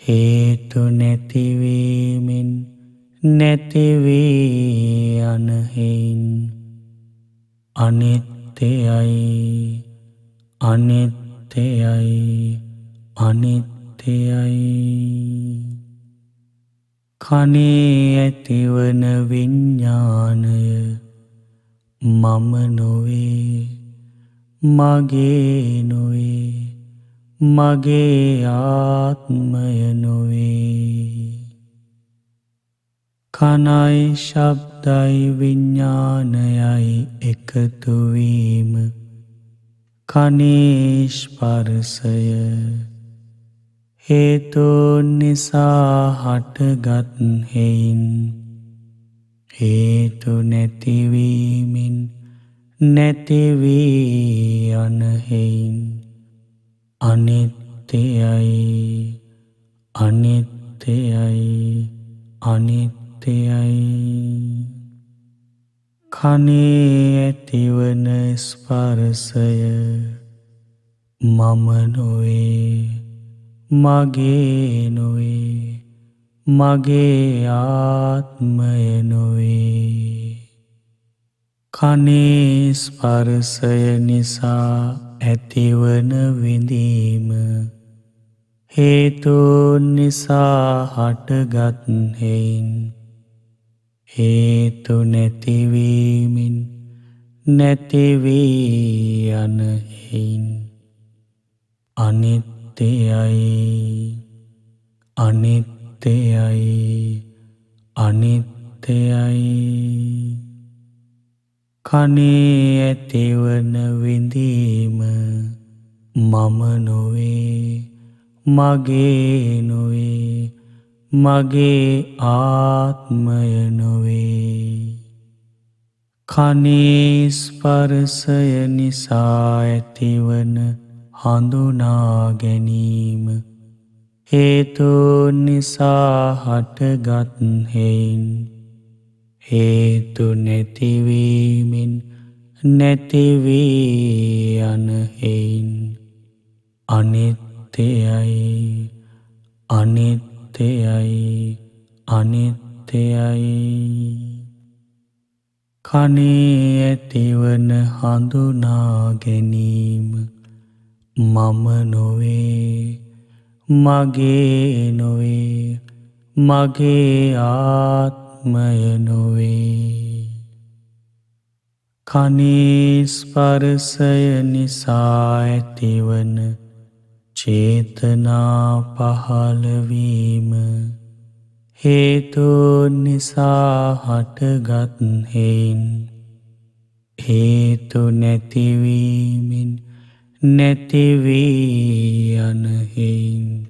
හේතු නැතිවීමෙන් නැති වී යන හේයින් අනිත්‍යයි අනිත්‍යයි අනිත්‍යයි. කනේ ඇතිවන විඤ්ඤාණය මම නොවේ මගේ නොවේ මගේ ආත්මය නොවේ. කනයි ශබ්දයි විඤ්ඤාණයයි එකතු වීම කනේ ස්පර්ශය හේතුන් නිසා හටගත් හේයින් හේතු නැතිවීමෙන් නැති වී යන හේයින් අනිත්‍යයි අනිත්‍යයි අනිත්‍යයි. කනේ ඇතිවන ස්පර්ශය මම නොවේ මගේ නොවේ මගේ ආත්මය නොවේ. කනේ ස්පර්ශය නිසා ඇතිවන විඳීම හේතුන් නිසා හටගත් හේයින් හේතු නැතිවීමෙන් නැති වී යන හේයින් අනිත්‍යයි අනිත්‍යයි අනිත්‍යයි. කනේ ඇතිවන විඳීම මම නොවේ මගේ නොවේ මගේ ආත්මය නොවේ. කනේ ස්පර්ශය නිසා ඇතිවන හඳුනා ගැනීම හේතුන් නිසා හටගත් හේයින් හේතු නැතිවීමෙන් නැති වී යන හේයින් අනිත්‍යයි අනිත්‍යයි අනිත්‍යයි. කනේ ඇතිවන හඳුනා ගැනීම මම නොවේ මගේ නොවේ මගේ ආත්මය නොවේ. කනේ ස්පර්ශය නිසා ඇතිවන චේතනා පහළවීම හේතුන් නිසා හටගත් හේයින් හේතු නැතිවීමෙන් නැති වී යන හේයින්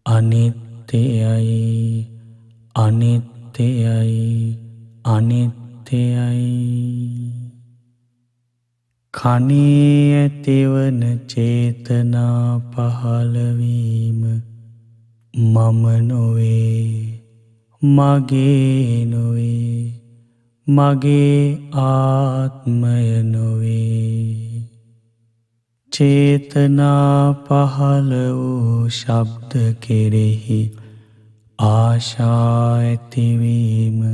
අනිත්‍යයි අනිත්‍යයි අනිත්‍යයි. කනේ ඇතිවන චේතනා පහළවීම මම නොවේ මගේ නොවේ මගේ ආත්මය නොවේ. චේතනා පහළ වූ ශබ්ද කෙරෙහි ආශා ඇතිවීම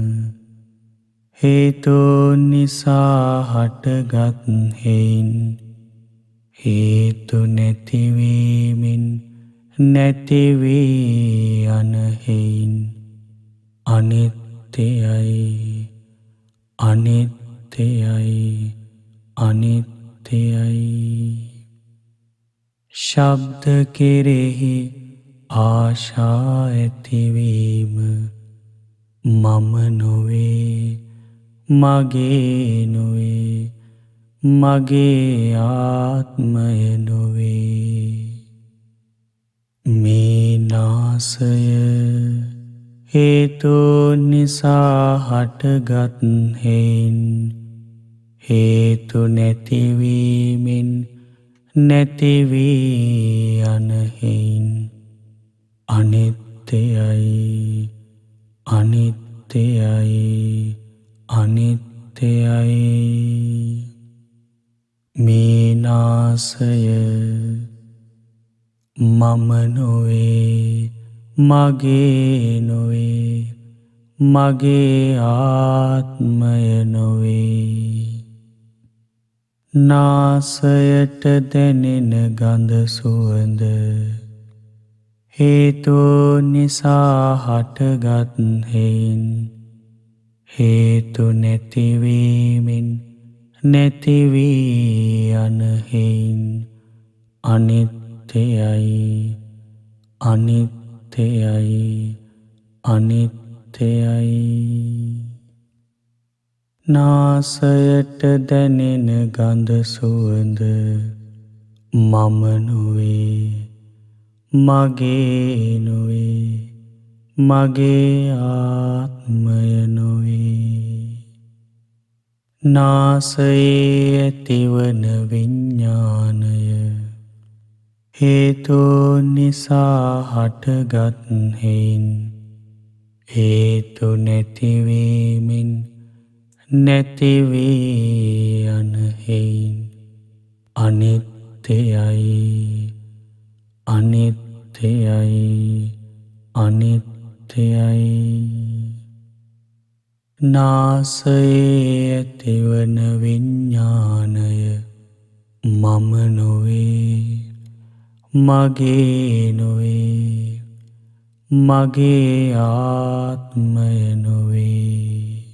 හේතුන් නිසා හටගත් හේයින් හේතු නැතිවීමෙන් නැති වී යන හේයින් අනිත්‍යයි අනිත්‍යයි අනිත්‍යයි. ශබ්ද කෙරෙහි ආශා ඇතිවීම මම නොවේ මගේ නොවේ මගේ ආත්මය නොවේ. මේ නාසය හේතුන් නිසා හටගත් හේයින් හේතු නැතිවීමෙන් නැතිවී යන හේයින් අනිත්‍යයි අනිත්‍යයි අනිත්‍යයි. මේ නාසය මම නොවේ මගේ නොවේ මගේ ආත්මය නොවේ. නාසයට දැනෙන ගඳ සුවඳ හේතු නිසා හටගත් හේයින් හේතු නැතිවීමෙන් නැතිවී යන හේයින් අනිත්‍යයි අනිත්‍යයි අනිත්‍යයි. නාසයට දැනෙන ගඳ සුවඳ මම නොවේ මගේ නොවේ මගේ ආත්මය නොවේ. නාසයේ ඇතිවන විඤ්ඤාණය හේතු නිසා හටගත් හේයින් හේතු නැතිවීමෙන් නැතිවී යන හේයින් අනිත්‍යයි අනිත්‍යයි අනිත්‍යයි. නාසයේ ඇතිවන විඤ්ඤාණය මම නොවේ මගේ නොවේ මගේ ආත්මය නොවේ.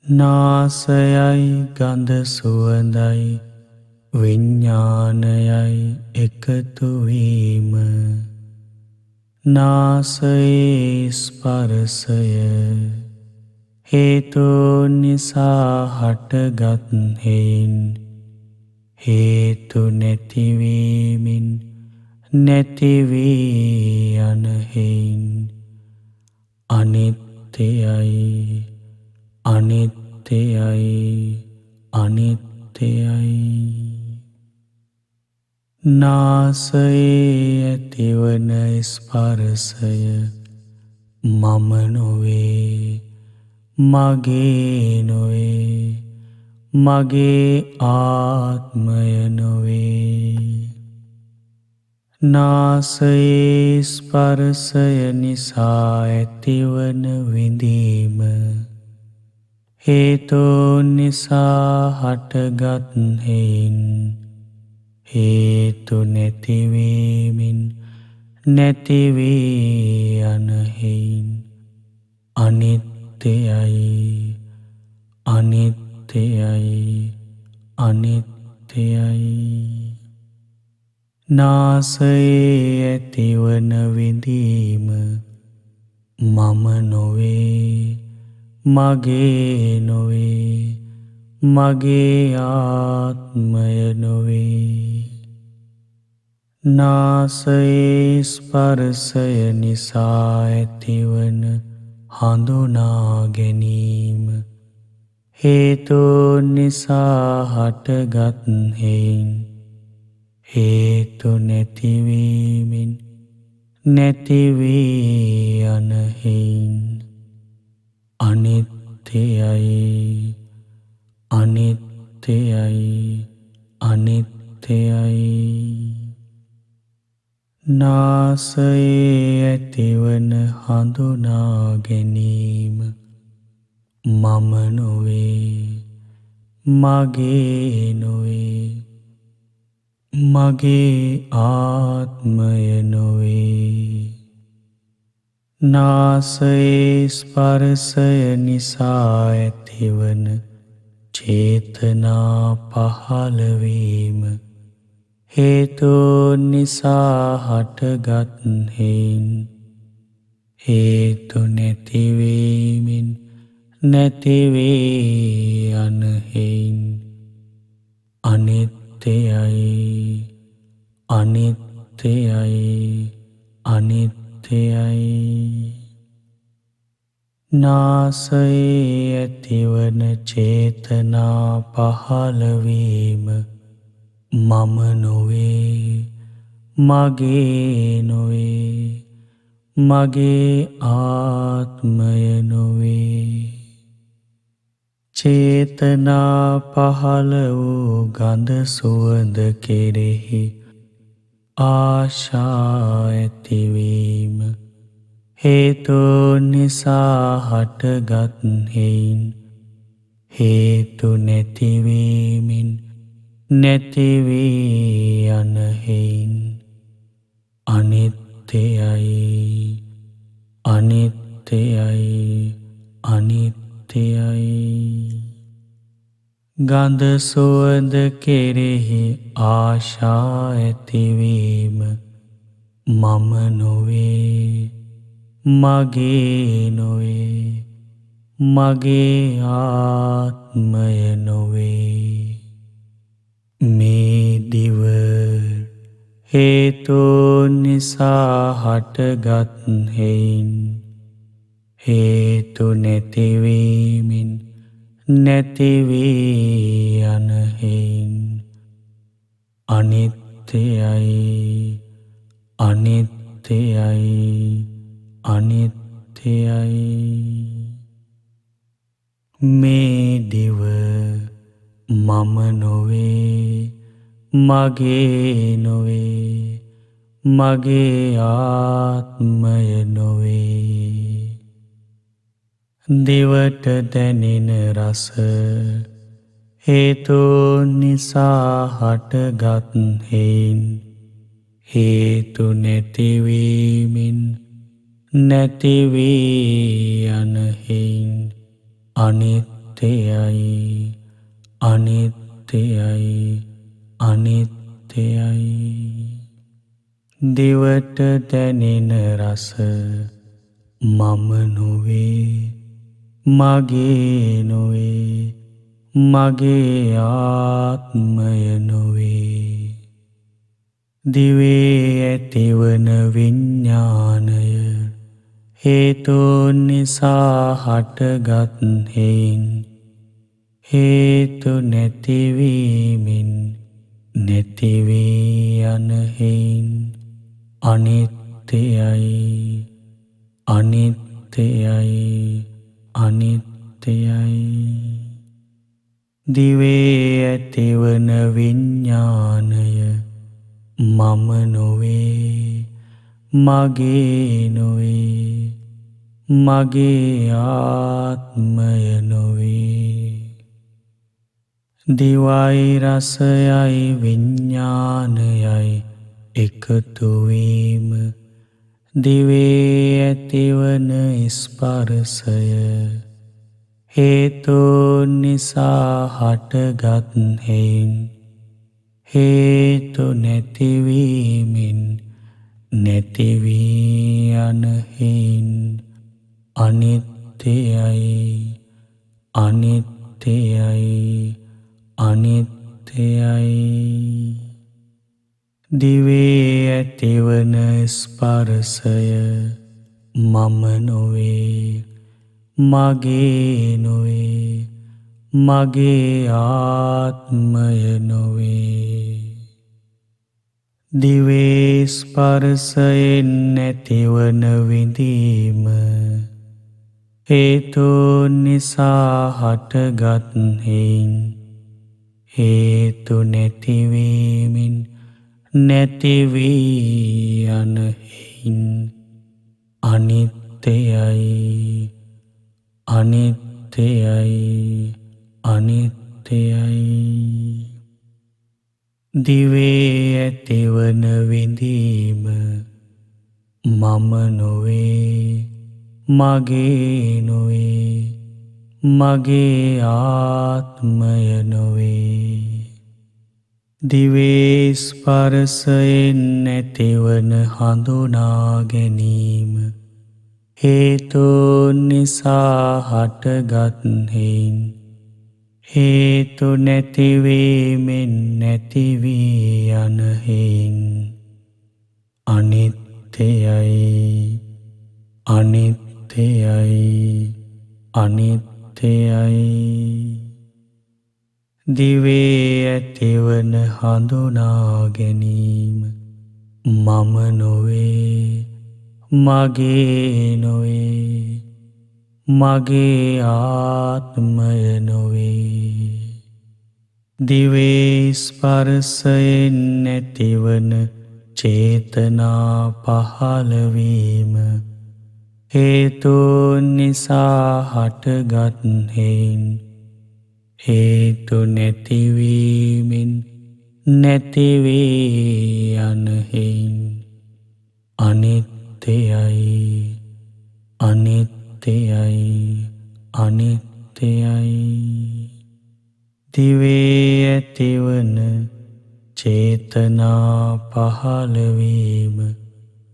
නාසයයි ගඳ සුවඳයි විඤ්ඤාණයයි එකතු වීම නාසයේ ස්පර්ශය හේතු නිසා හටගත් හේයින් හේතු නැතිවීමෙන් නැතිවී යන හේයින් අනිත්‍යයි අනිත්‍යයි අනිත්‍යයි. නාසයේ ඇතිවන ස්පර්ශය මම නොවේ මගේ නොවේ මගේ ආත්මය නොවේ. නාසයේ ස්පර්ශය නිසා ඇතිවන විඳීම හේතු නිසා හටගත් හේයින් හේතු නැතිවීමෙන් නැතිවී යන හේයින් අනිත්‍යයි අනිත්‍යයි අනිත්‍යයි. නාසයේ ඇතිවන විඳීම මම නොවේ මගේ නොවේ මගේ ආත්මය නොවේ. නාසයේ ස්පර්ශය නිසා ඇතිවන හඳුනා ගැනීම හේතු නිසා හටගත් හේයින් හේතු නැතිවීමෙන් නැතිවී යන හේයින් අනිත්‍යයි අනිත්‍යයි අනිත්‍යයි. නාසයේ ඇතිවන හඳුනා ගැනීම මම නොවේ මගේ නොවේ මගේ ආත්මය නොවේ. නාසයේ ස්පර්ශය නිසා ඇතිවන චේතනා පහළවීම හේතු නිසා හටගත් හේයින් හේතු නැතිවීමෙන් නැතිවී යන හේයින් අනිත්‍යයි අනිත්‍යයි අනිත්‍යයි. නාසයේ ඇතිවන චේතනා පහළවීම මම නොවේ, මගේ නොවේ, මගේ ආත්මය නොවේ. චේතනා පහළ වූ ගඳ සුවඳ කෙරෙහි ආශා ඇතිවීම හේතුන් නිසා හටගත් හේයින් හේතු නැතිවීමෙන් නැතිවී යන හේයින් අනිත්‍යයි, අනිත්‍යයි, අනිත්‍යයි. ගඳ සුවඳ කෙරෙහි ආශා ඇතිවීම මම නොවේ, මගේ නොවේ, මගේ ආත්මය නොවේ. මේ දිව හේතුන් නිසා හටගත් හේයින් හේතු නැතිවීමෙන් නැතිවී යන හේයින් අනිත්‍යයි, අනිත්‍යයි, අනිත්‍යයි. මේ දිව මම නොවේ, මගේ නොවේ, මගේ ආත්මය නොවේ. දිවට දැනෙන රස හේතුන් නිසා හටගත් හේයින් හේතු නැතිවීමෙන් නැතිවී යන හේයින් අනිත්‍යයි, අනිත්‍යයි, අනිත්‍යයි. දිවට දැනෙන රස මම නොවේ, මගේ නොවේ, මගේ ආත්මය නොවේ. දිවේ ඇතිවන විඤ්ඤාණය හේතුන් නිසා හටගත් හේයින් හේතු නැතිවීමෙන් නැතිවී යන හේයින් අනිත්‍යයි, අනිත්‍යයි, අනිත්‍යයි. දිවේ ඇතිවන විඤ්ඤාණය මම නොවේ, මගේ නොවේ, මගේ ආත්මය නොවේ. දිවයි රසයයි විඤ්ඤාණයයි එකතු වීම දිවේ ඇතිවන ස්පර්ශය හේතුන් නිසා හටගත් හේයින් හේතු නැතිවීමෙන් නැතිවී යන හේයින් අනිත්‍යයි, අනිත්‍යයි, අනිත්‍යයි. දිවේ ඇතිවන ස්පර්ශය මම නොවේ, මගේ නොවේ, මගේ ආත්මය නොවේ. දිවේ ස්පර්ශයෙන් නැතිවන විඳීම හේතුන් නිසා හටගත් හේයින් හේතු නැතිවීමෙන් නැතිවී යන හේයින් අනිත්‍යයි, අනිත්‍යයි, අනිත්‍යයි. දිවේ ඇතිවන විඳීම මම නොවේ, මගේ නොවේ, මගේ ආත්මය නොවේ. දිවේ ස්පර්ශයෙන් නැතිවන හඳුනා ගැනීම හේතුන් නිසා හටගත් හේයින් හේතු නැතිවීමෙන් නැතිවී යන හේයින් අනිත්‍යයි, අනිත්‍යයි, අනිත්‍යයි. දිවේ ඇතිවන හඳුනා ගැනීම මම නොවේ, මගේ නොවේ, මගේ ආත්මය නොවේ. දිවේ ස්පර්ශයෙන් නැතිවන චේතනා පහළවීම හේතුන් නිසා හටගත් හේන් හේතු නැතිවීමෙන් නැතිවී යන හේන් අනිත්‍යයි, අනිත්‍යයි, අනිත්‍යයි. දිවේ ඇතිවන චේතනා පහළවීම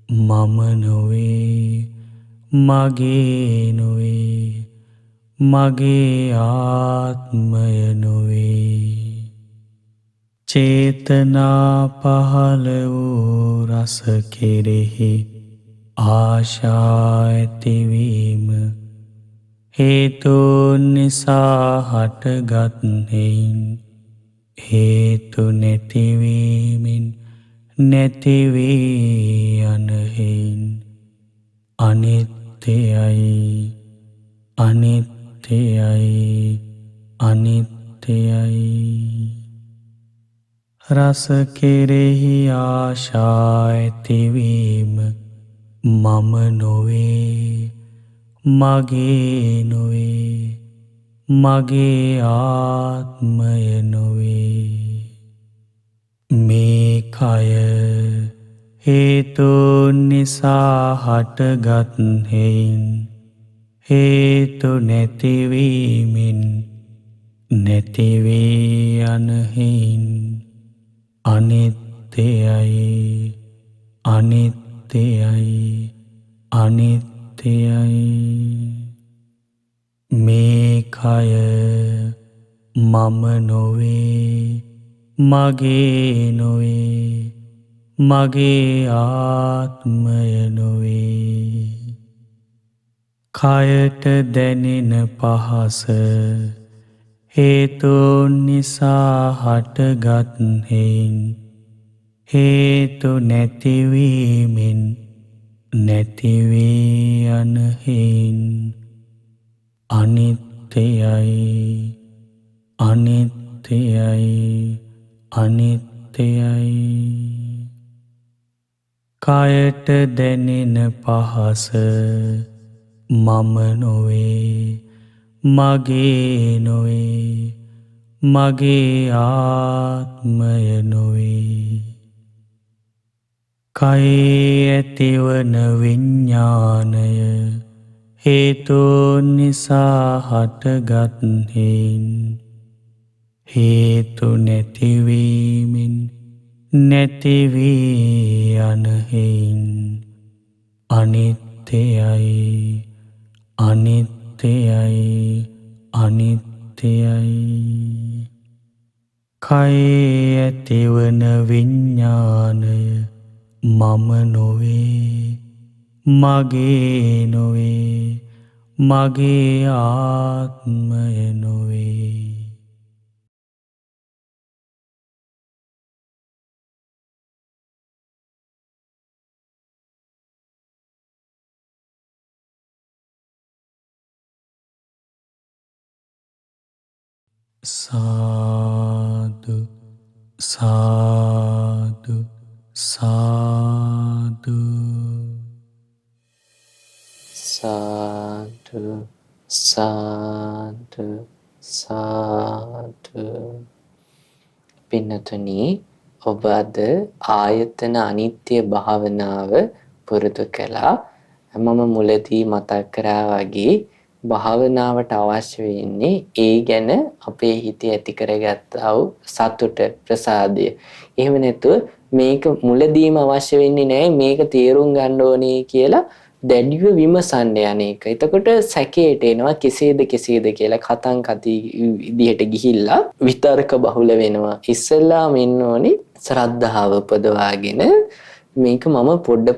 මම නොවේ, මගේ නොවේ, මගේ ආත්මය නොවේ. චේතනා පහළ වූ රස කෙරෙහි ආශා ඇතිවීම හේතුන් නිසා හටගත් හේන් හේතු නැතිවීමෙන් නැතිවී යන හේන් අනිත්‍යයි, අනිත්‍යයි, අනිත්‍යයි. රස කෙරෙහි ආශා ඇතිවීම මම නොවේ, මගේ නොවේ, මගේ ආත්මය නොවේ. මේ කය හේතුන් නිසා හටගත් හේන් හේතු නැතිවීමෙන් නැතිවී යන හේන් අනිත්‍යයි, අනිත්‍යයි, අනිත්‍යයි. මේ කය මම නොවේ, මගේ නොවේ, මගේ ආත්මය නොවේ. කයට දැනෙන පහස හේතුන් නිසා හටගත් හේන් හේතු නැතිවීමෙන් නැතිවී යන හේන් අනිත්‍යයි, අනිත්‍යයි, අනිත්‍යයි. කයට දැනෙන පහස මම නොවේ, මගේ නොවේ, මගේ ආත්මය නොවේ. කයේ ඇතිවන විඤ්ඤාණය හේතුන් නිසා හටගත් හේන් හේතු නැතිවීමෙන් නැතිවී යන හේන් අනිත්‍යයි, අනිත්‍යයි, අනිත්‍යයි. කයේ ඇතිවන විඤ්ඤාණය මම නොවේ, මගේ නොවේ, මගේ ආත්මය නොවේ. සාදු, සාදු, සාදු. සාදු, සාදු, සාදු. පින්නතුනි, ඔබ අද ආයතන අනිත්‍ය භාවනාව පුරුදු කළා. මම මුලදී මතක් කරා වගේ භාවනාවට අවශ්‍ය වෙන්නේ ඒ ගැන අපේ හිතේ ඇති කරගත්තා වූ සතුට, ප්‍රසාදය. එහෙම නැතුව මේක මුලදීම අවශ්‍ය වෙන්නේ නැහැ, මේක තේරුම් ගන්න ඕනේ කියලා දැඩිව විමසන්න යන එක. එතකොට සැකයට එනවා කෙසේද කියලා කතං කති විදිහට ගිහිල්ලා විතර්ක බහුල වෙනවා. ඉස්සෙල්ලාම ඉන්න ඕනේ ශ්‍රද්ධාව උපදවාගෙන මේක මම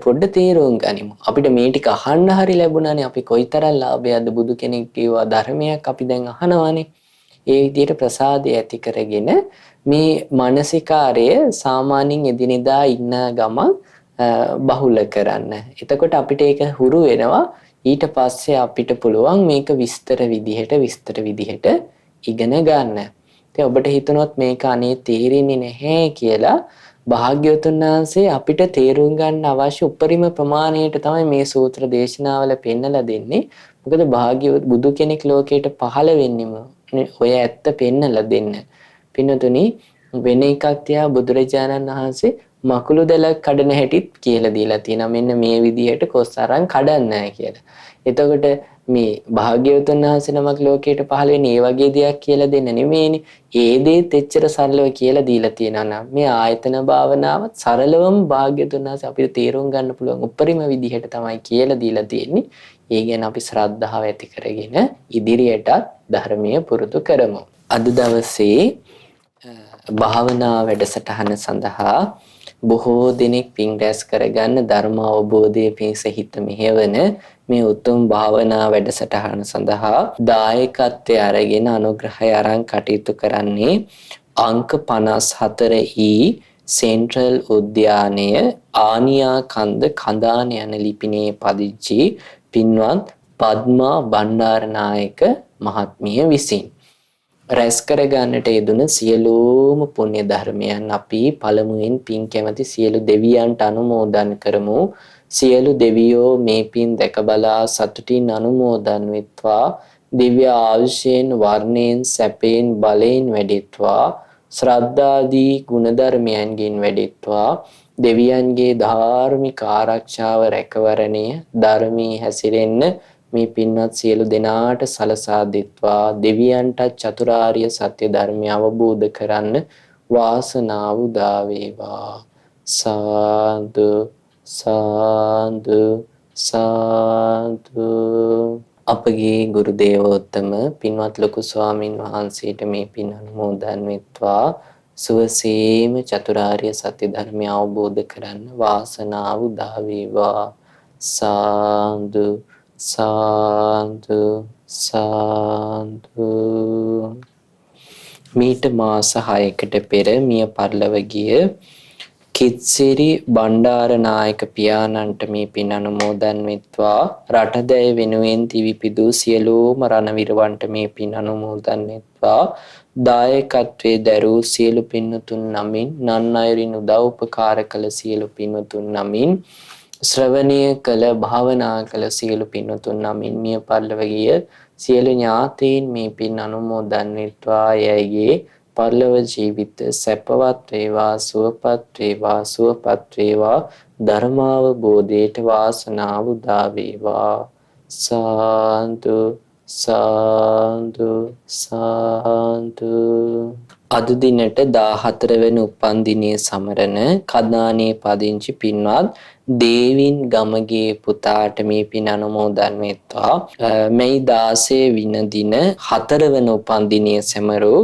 පොඩ්ඩ තේරුම් ගනිමු. අපිට මේ ටික අහන්න හරි ලැබුණානේ. අපි කොයිතරම් ලාභයක්ද බුදු කෙනෙක් කියවා ධර්මයක් අපි දැන් අහනවානේ. ඒ විදිහට ප්‍රසාදය ඇති කරගෙන මේ මානසිකාර්ය සාමාන්‍යයෙන් එදිනෙදා ඉන්න ගමන් බහුල කරන්න. එතකොට අපිට ඒක හුරු වෙනවා. ඊට පස්සේ අපිට පුළුවන් මේක විස්තර විදිහට ඉගෙන ගන්න. ඉතින් ඔබට හිතනොත් මේක අනේ තේරෙන්නේ නැහැ කියලා භාග්‍යවතුන් වහන්සේ අපිට තේරුම් ගන්න අවශ්‍ය උපරිම ප්‍රමාණයට තමයි මේ සූත්‍ර දේශනාවල පෙන්නලා දෙන්නේ. මොකද භාග්‍යවත් බුදු කෙනෙක් ලෝකයට පහළ වෙන්නෙම ඔය ඇත්ත පෙන්නලා දෙන්න. පින්නතුනි වෙන එකක් තියා බුදුරජාණන් වහන්සේ මකුළු දැලක් කඩන හැටිත් කියලා දීලා තියෙනවා. මෙන්න මේ විදිහට කොස් අරන් කඩන්නෑ කියලා. එතකොට මේ භාග්‍යවතුන් වහන්සේ නමක් ලෝකයට පහළ වෙන්නේ ඒ වගේ දෙයක් කියලා දෙන්න නෙමෙයිනේ. ඒ දේත් එච්චර සරලව කියලා දීලා තියෙනවා නම් මේ ආයතන භාවනාවත් සරලවම භාග්‍යවතුන් වහන්සේ අපිට තේරුම් ගන්න පුළුවන් උපරිම විදිහට තමයි කියලා දීලා තියෙන්නේ. ඒ ගැන අපි ශ්‍රද්ධාව ඇති කරගෙන ඉදිරියටත් ධර්මීය පුරුදු කරමු. අද දවසේ භාවනා වැඩසටහන සඳහා බොහෝ දෙනෙක් පින් රැස් කරගන්න ධර්ම අවබෝධයේ පිණිස හිත මෙහෙවන මේ උතුම් භාවනා වැඩසටහන සඳහා දායකත්වය අරගෙන අනුග්‍රහය අරන් කටයුතු කරන්නේ අංක 54 සෙන්ට්‍රල් උද්‍යානය ආනියා කන්ද කඳාන යන ලිපිනේ පදිංචි පින්වත් පද්මා බණ්ඩාරනායක මහත්මිය විසින් රැස් කර ගන්නට යෙදුන සියලුම පුණ්‍ය ධර්මයන් අපි පළමුවෙන් පින් කැමැති සියලු දෙවියන්ට අනුමෝදන් කරමු. සියලු දෙවියෝ මේ පින් දැක බලා සතුටින් අනුමෝදන් වෙත්වා. දිව්‍ය ආයුෂයෙන් වර්ණයෙන් සැපයෙන් බලයෙන් වැඩෙත්වා. ශ්‍රද්ධාදී ගුණධර්මයන්ගෙන් වැඩෙත්වා. දෙවියන්ගේ ධාර්මික ආරක්ෂාව රැකවරණය ධර්මී හැසිරෙන්න මේ පින්වත් සියලු දෙනාට සලසා දෙත්වා. දෙවියන්ට චතුරාර්ය සත්‍ය ධර්මය අවබෝධ කරන්න වාසනාව උදා වේවා. සාදු සාදු සාදු. අපගේ ගුරු දේවෝත්තම පින්වත් ලොකු ස්වාමින් වහන්සේට මේ පින් අනුමෝදන් වෙත්වා. සුවසේම චතුරාර්ය සත්‍ය ධර්මය අවබෝධ කරන්න වාසනාව උදා වේවා. සාදු සාදු සාදු. මීට මාස 6කට පෙර මිය පරලොව ගිය කිත්සිරි බණ්ඩාරනායක පියාණන්ට මේ පින් අනුමෝදන් වෙත්වා. රටදැය වෙනුවෙන් දිවිපිදු සියලුම රණවිරවන්ට මේ පින් අනුමෝදන් වෙත්වා. දායකත්වයේ දරූ සියලු පින්වතුන් නමින් නන් අයුරින් උදව් උපකාර කළ සියලු පින්වතුන් නමින් ශ්‍රවණය කළ භාවනා කළ සියලු පින්වතුන් නමින් මිය පරලොව ගිය සියලු ඥාතීන් මේ පින් අනුමෝදන් වෙත්වා. යයිගේ පරලොව ජීවිත සැපවත් වේවා සුවපත් වේවා සුවපත් වේවා. ධර්මාවබෝධයට වාසනාව උදා වේවා. සාදු සාදු සාදු. අද දිනට 14 වෙනි උපන්දිනයේ සමරන කදානේ පදිංචි පින්වත් දේවින් ගමගේ පුතාට මේ පින් අනුමෝදන් වෙත්වා. මේ 16 වෙනි දින 4 වෙනි උපන්දිනයේ සැමරු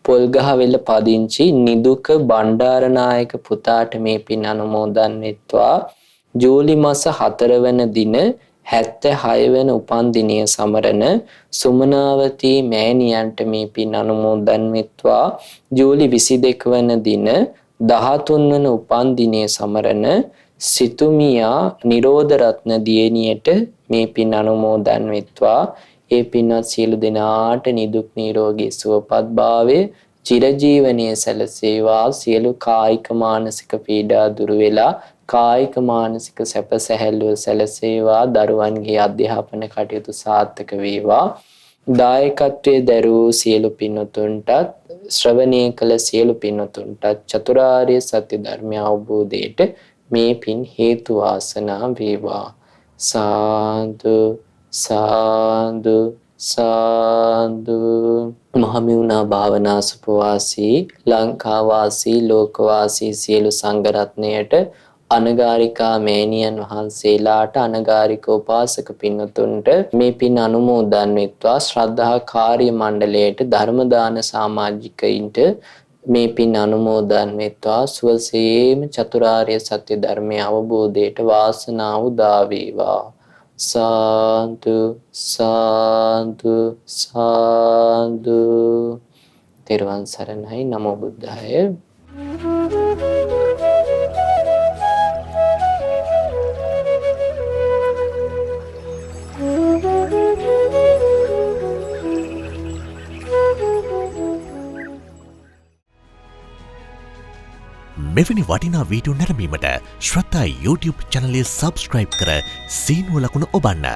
පොල්ගහවෙල පදිංචි නිදුක බණ්ඩාරනායක පුතාට මේ පින් අනුමෝදන් වෙත්වා. ජූලි මාස 4 වෙනි දින 76 වෙනි උපන්දිනයේ සමරන සුමනාවතී මෑණියන්ට මේ පින් අනුමෝදන් වෙත්වා. ජූලි 22 වෙනි දින 13 වෙනි උපන්දිනයේ සමරන සිතුමියා නිරෝධ රත්න දියණියට මේ පින් අනුමෝදන් වෙත්වා. ඒ පින්වත් සියලු දෙනාට නිදුක් නිරෝගී සුවපත් භාවය චිරජීවනයේ සැලසේවා. සියලු කායික මානසික පීඩා දුරු වෙලා කායික මානසික සැප සැහැල්ලුව සැලසේවා. දරුවන්ගේ අධ්‍යාපන කටයුතු සාර්ථක වේවා. දායකත්වයේ දරූ සියලු පින්වතුන්ටත් ශ්‍රවණය කළ සියලු පින්වතුන්ටත් චතුරාර්ය සත්‍ය ධර්මය අවබෝධයට මේ පින් හේතු වාසනා වේවා. සාදු සාදු සාදු. මහමෙවුනා භාවනා සුපවාසී ලංකාවාසී ලෝකවාසී සියලු සංඝ රත්නයට අනගාരികා මෑණියන් වහන්සේලාට අනගාരിക උපාසක පින්වතුන්ට මේ පින් අනුමෝදන් වෙත්වා. ශ්‍රද්ධා කාර්ය මණ්ඩලයට ධර්ම දාන සමාජිකයින්ට මේ පින් අනුමෝදන් වෙත්වා සුවසේම චතුරාර්ය සත්‍ය ධර්මය අවබෝධයට වාසනාව උදා වේවා. සාදු සාදු සාදු. තෙරුවන් සරණයි. නමෝ බුද්ධාය. මෙවැනි වටිනා වීඩියෝ නැරඹීමට ශ්‍රද්ධා YouTube චැනලය සබස්ක්‍රයිබ් කර සීනුව ලකුණ ඔබන්න.